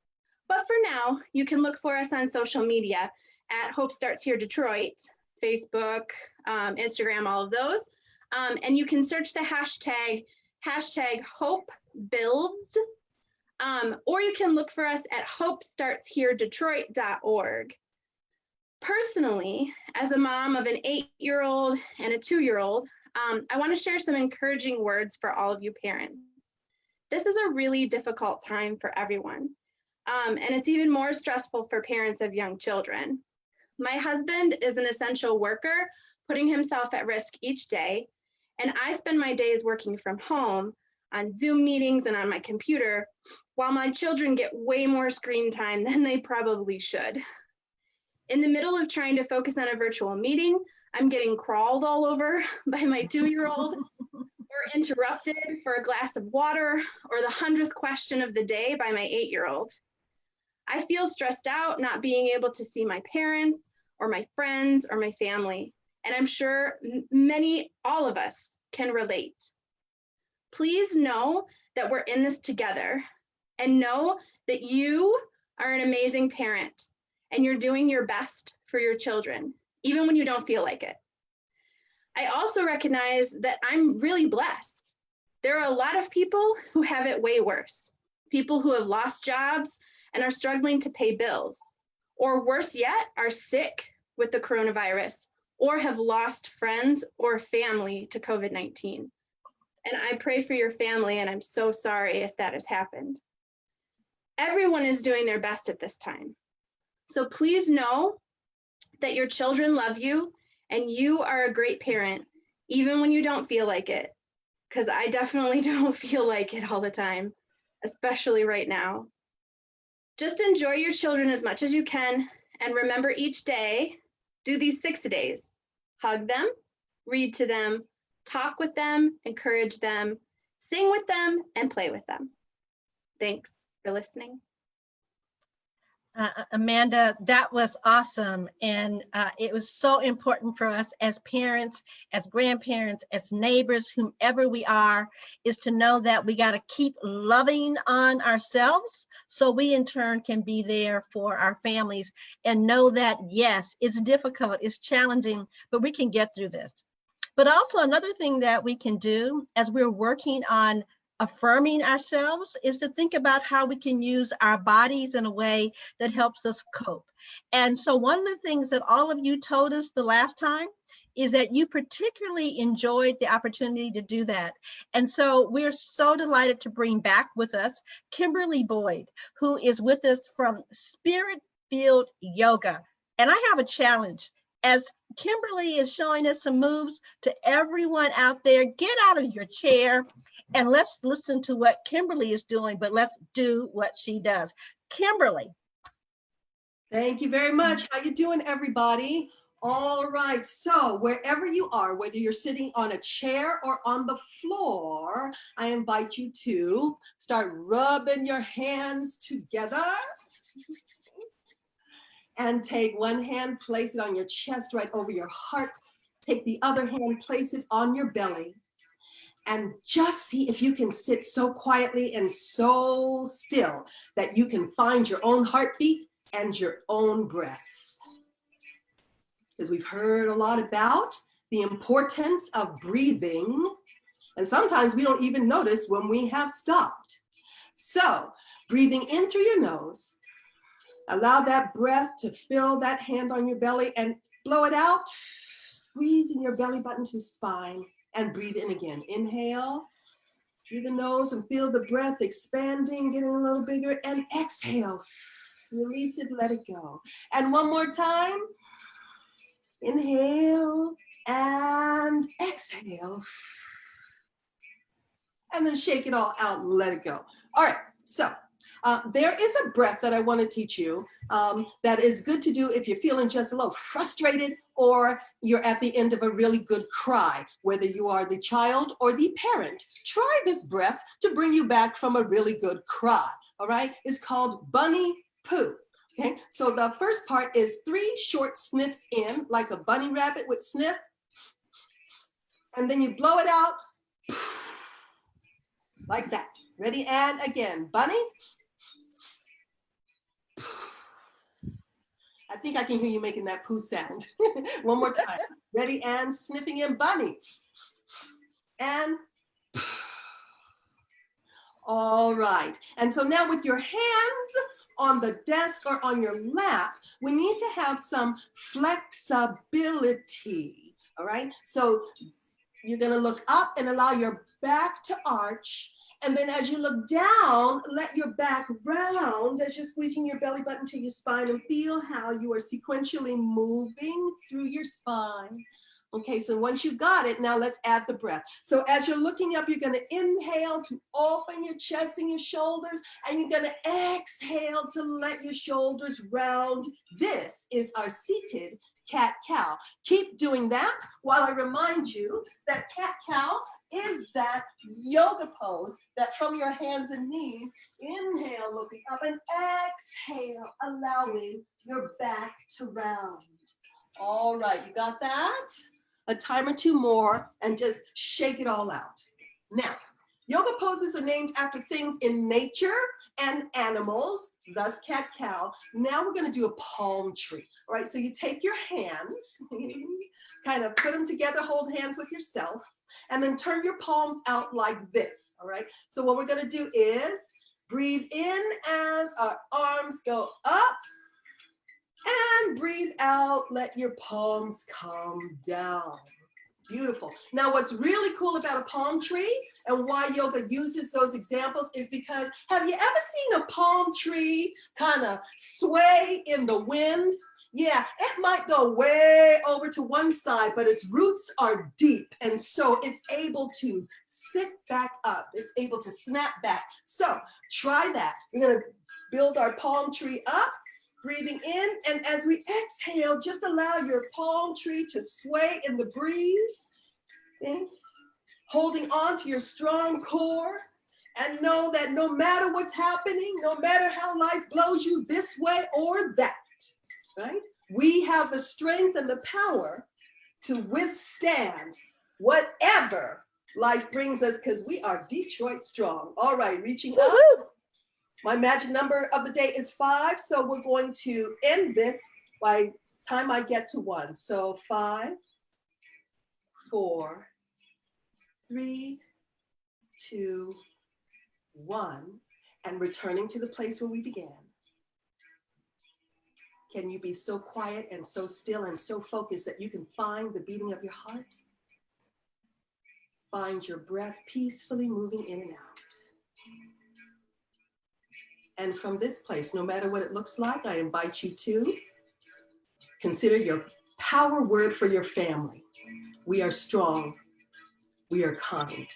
But for now, you can look for us on social media at Hope Starts Here Detroit, Facebook, Instagram, all of those. And you can search the hashtag HopeBuilds, or you can look for us at hopestartsheredetroit.org. Personally, as a mom of an 8-year-old and a 2-year-old, I want to share some encouraging words for all of you parents. This is a really difficult time for everyone, and it's even more stressful for parents of young children. My husband is an essential worker, putting himself at risk each day, and I spend my days working from home on Zoom meetings and on my computer, while my children get way more screen time than they probably should. In the middle of trying to focus on a virtual meeting, I'm getting crawled all over by my 2-year-old, or interrupted for a glass of water, or the 100th question of the day by my 8-year-old. I feel stressed out not being able to see my parents, or my friends, or my family, and I'm sure all of us can relate. Please know that we're in this together, and know that you are an amazing parent, and you're doing your best for your children, even when you don't feel like it. I also recognize that I'm really blessed. There are a lot of people who have it way worse. People who have lost jobs and are struggling to pay bills, or worse yet, are sick with the coronavirus, or have lost friends or family to COVID-19. And I pray for your family, and I'm so sorry if that has happened. Everyone is doing their best at this time. So please know that your children love you, and you are a great parent, even when you don't feel like it, because I definitely don't feel like it all the time, especially right now. Just enjoy your children as much as you can, and remember each day, do these 6 days. Hug them, read to them, talk with them, encourage them, sing with them, and play with them. Thanks for listening. Amanda, that was awesome. And it was so important for us as parents, as grandparents, as neighbors, whomever we are, is to know that we got to keep loving on ourselves so we in turn can be there for our families, and know that, yes, it's difficult, it's challenging, but we can get through this. But also another thing that we can do as we're working on affirming ourselves is to think about how we can use our bodies in a way that helps us cope. And so one of the things that all of you told us the last time is that you particularly enjoyed the opportunity to do that. And so we're so delighted to bring back with us Kimberly Boyd, who is with us from Spirit Field Yoga. And I have a challenge. As Kimberly is showing us some moves, to everyone out there, get out of your chair and let's listen to what Kimberly is doing, but let's do what she does. Kimberly. Thank you very much. How you doing, everybody? All right, so wherever you are, whether you're sitting on a chair or on the floor, I invite you to start rubbing your hands together. And take one hand, place it on your chest right over your heart. Take the other hand, place it on your belly. And just see if you can sit so quietly and so still that you can find your own heartbeat and your own breath. Because we've heard a lot about the importance of breathing, and sometimes we don't even notice when we have stopped. So breathing in through your nose, allow that breath to fill that hand on your belly and blow it out, squeezing your belly button to the spine, and breathe in again. Inhale through the nose and feel the breath expanding, getting a little bigger, and exhale. Release it, let it go. And one more time. Inhale and exhale. And then shake it all out and let it go. All right, so there is a breath that I want to teach you that is good to do if you're feeling just a little frustrated or you're at the end of a really good cry, whether you are the child or the parent. Try this breath to bring you back from a really good cry, all right? It's called bunny poo, okay? So the first part is 3 short sniffs in, like a bunny rabbit would sniff, and then you blow it out, like that. Ready, and again, bunny. I think I can hear you making that poo sound. One more time. Ready, and sniffing in, bunny. And all right. And so now with your hands, on the desk or on your lap, we need to have some flexibility, all right? So you're gonna look up and allow your back to arch. And then as you look down, let your back round as you're squeezing your belly button to your spine, and feel how you are sequentially moving through your spine. Okay, so once you got it, now let's add the breath. So as you're looking up, you're gonna inhale to open your chest and your shoulders, and you're gonna exhale to let your shoulders round. This is our seated cat-cow. Keep doing that while I remind you that cat-cow is that yoga pose that from your hands and knees, inhale, looking up, and exhale, allowing your back to round. All right, you got that? A time or two more and just shake it all out. Now, yoga poses are named after things in nature and animals, thus cat-cow. Now we're gonna do a palm tree. All right, so you take your hands, kind of put them together, hold hands with yourself, and then turn your palms out like this, all right? So what we're gonna do is breathe in as our arms go up, and breathe out, let your palms come down. Beautiful. Now what's really cool about a palm tree and why yoga uses those examples is because, have you ever seen a palm tree kind of sway in the wind? Yeah, it might go way over to one side, but its roots are deep. And so it's able to sit back up. It's able to snap back. So try that. We're gonna build our palm tree up, breathing in. And as we exhale, just allow your palm tree to sway in the breeze. Okay? Holding on to your strong core. And know that no matter what's happening, no matter how life blows you this way or that, right? We have the strength and the power to withstand whatever life brings us, because we are Detroit strong. All right, reaching up. My magic number of the day is 5. So we're going to end this by time I get to 1. So 5, 4, 3, 2, 1, and returning to the place where we began. Can you be so quiet and so still and so focused that you can find the beating of your heart? Find your breath peacefully moving in and out. And from this place, no matter what it looks like, I invite you to consider your power word for your family. We are strong. We are kind.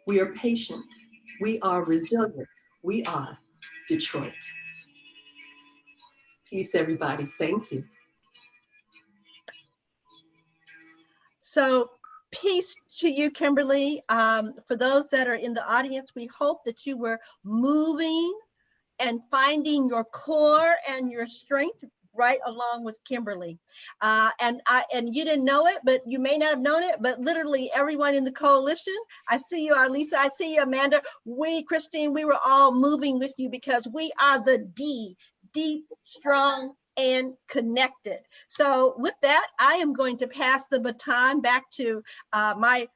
We are patient. We are resilient. We are Detroit. Peace, everybody. Thank you. So peace to you, Kimberly. For those that are in the audience, we hope that you were moving and finding your core and your strength right along with Kimberly. And you didn't know it, but you may not have known it, but literally everyone in the coalition, I see you, Arlisa, I see you, Amanda, Christine, we were all moving with you because we are the deep, strong, and connected. So with that, I am going to pass the baton back to my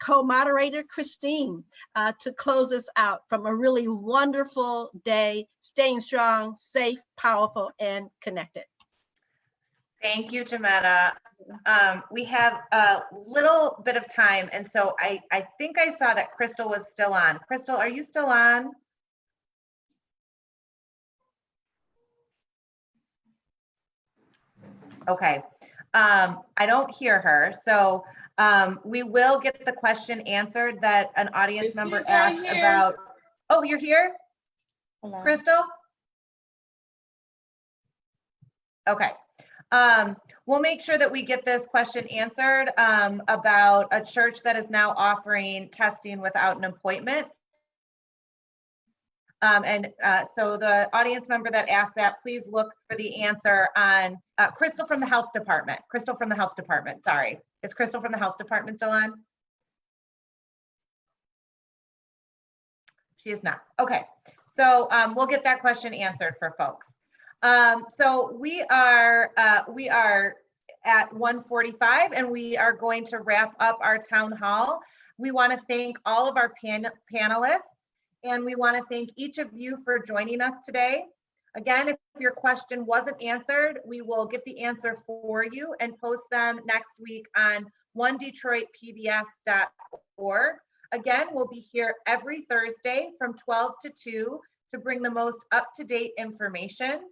co-moderator, Christine, to close us out from a really wonderful day, staying strong, safe, powerful, and connected. Thank you, Jametta. We have a little bit of time, and so I think I saw that Crystal was still on. Crystal, are you still on? Okay, I don't hear her, so we will get the question answered that an audience member asked about. Oh, you're here? Hello. Crystal? Okay. We'll make sure that we get this question answered about a church that is now offering testing without an appointment. So the audience member that asked that, please look for the answer on Crystal from the health department. Crystal from the health department, sorry. Is Crystal from the health department still on? She is not. Okay, so we'll get that question answered for folks. So we are at 1:45 and we are going to wrap up our town hall. We want to thank all of our panelists And we want to thank each of you for joining us today. Again, if your question wasn't answered, we will get the answer for you and post them next week on onedetroitpbs.org. Again, we'll be here every Thursday from 12 to 2 to bring the most up-to-date information.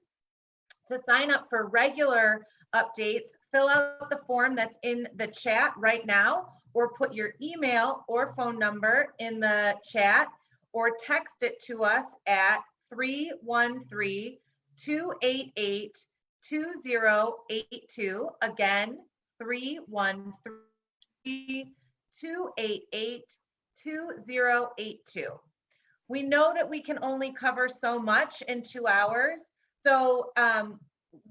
To sign up for regular updates, fill out the form that's in the chat right now, or put your email or phone number in the chat, or text it to us at 313-288-2082. Again, 313-288-2082. We know that we can only cover so much in 2 hours. So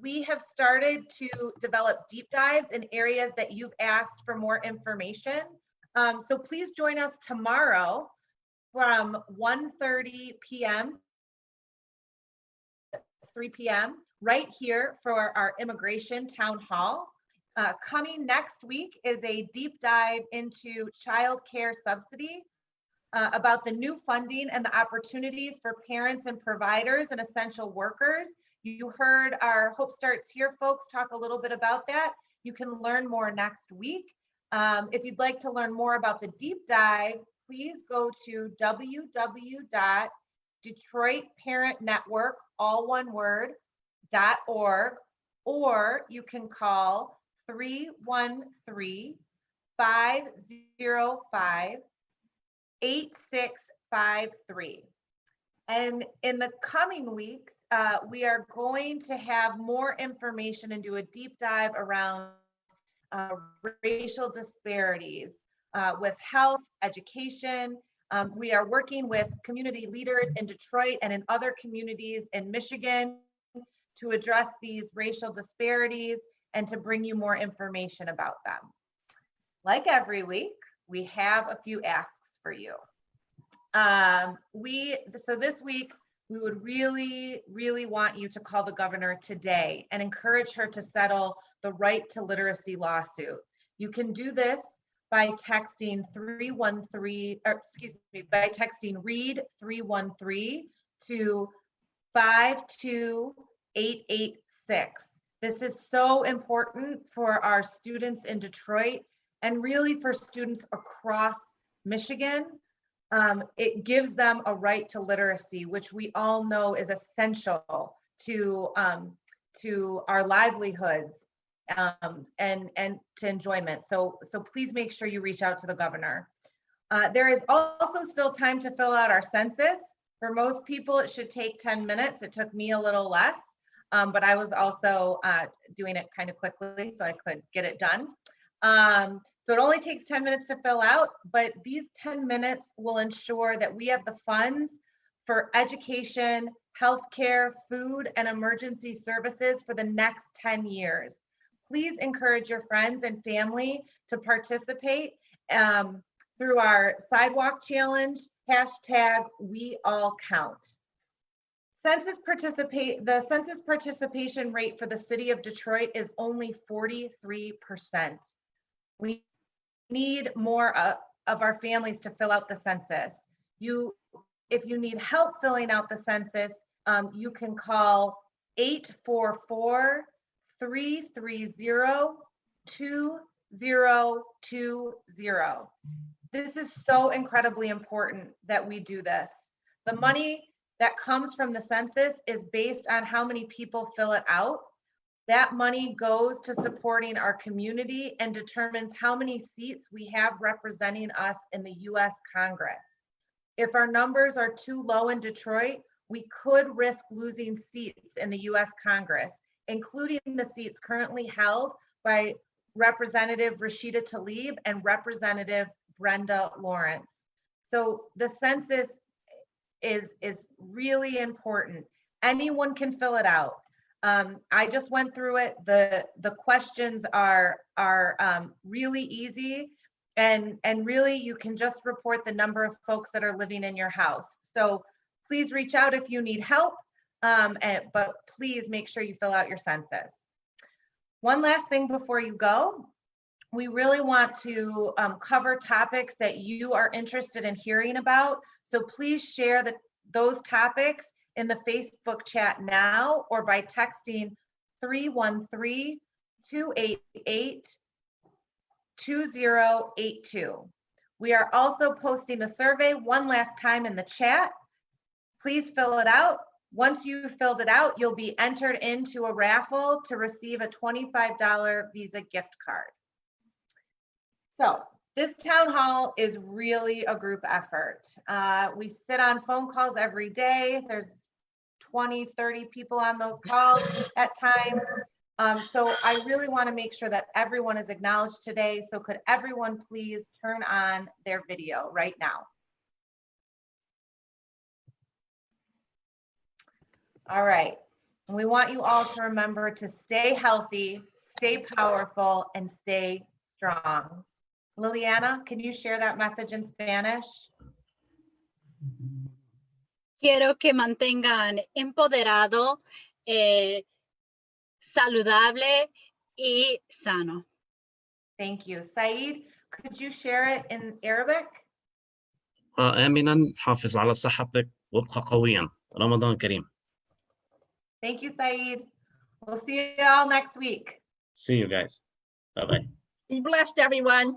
we have started to develop deep dives in areas that you've asked for more information. So please join us tomorrow from 1:30 p.m. 3 p.m. right here for our immigration town hall. Coming next week is a deep dive into child care subsidy, about the new funding and the opportunities for parents and providers and essential workers. You heard our Hope Starts Here folks talk a little bit about that. You can learn more next week. If you'd like to learn more about the deep dive, please go to www.detroitparentnetwork, all one word, .org, or you can call 313-505-8653. And in the coming weeks, we are going to have more information and do a deep dive around racial disparities with health, education. We are working with community leaders in Detroit and in other communities in Michigan to address these racial disparities and to bring you more information about them. Like every week, we have a few asks for you. So this week, we would really, really want you to call the governor today and encourage her to settle the right to literacy lawsuit. You can do this by texting READ 313 to 52886. This is so important for our students in Detroit and really for students across Michigan. It gives them a right to literacy, which we all know is essential to our livelihoods and to enjoyment. So please make sure you reach out to the governor. There is also still time to fill out our census. For most people, it should take 10 minutes. It took me a little less, but I was also doing it kind of quickly so I could get it done. So it only takes 10 minutes to fill out, but these 10 minutes will ensure that we have the funds for education, healthcare, food, and emergency services for the next 10 years. Please encourage your friends and family to participate through our sidewalk challenge, #WeAllCount. The census participation rate for the city of Detroit is only 43%. We need more of our families to fill out the census. If you need help filling out the census, you can call 844-330-2020. This is so incredibly important that we do this. The money that comes from the census is based on how many people fill it out. That money goes to supporting our community and determines how many seats we have representing us in the US Congress. If our numbers are too low in Detroit, we could risk losing seats in the US Congress, including the seats currently held by Representative Rashida Tlaib and Representative Brenda Lawrence. So the census is really important. Anyone can fill it out. I just went through it. The questions are really easy, and really you can just report the number of folks that are living in your house. So please reach out if you need help, but please make sure you fill out your census. One last thing before you go, we really want to cover topics that you are interested in hearing about. So please share those topics in the Facebook chat now or by texting 313-288-2082. We are also posting the survey one last time in the chat. Please fill it out. Once you've filled it out, you'll be entered into a raffle to receive a $25 Visa gift card. So this town hall is really a group effort. We sit on phone calls every day. There's 20, 30 people on those calls at times. So I really want to make sure that everyone is acknowledged today. So could everyone please turn on their video right now? All right. And we want you all to remember to stay healthy, stay powerful, and stay strong. Liliana, can you share that message in Spanish? Quiero que mantengan empoderado, saludable y sano. Thank you. Saeed, could you share it in Arabic? آمنا حافظ على صحتك وابقى قويا. رمضان كريم. Thank you, Saeed. We'll see you all next week. See you guys. Bye-bye. Be blessed, everyone.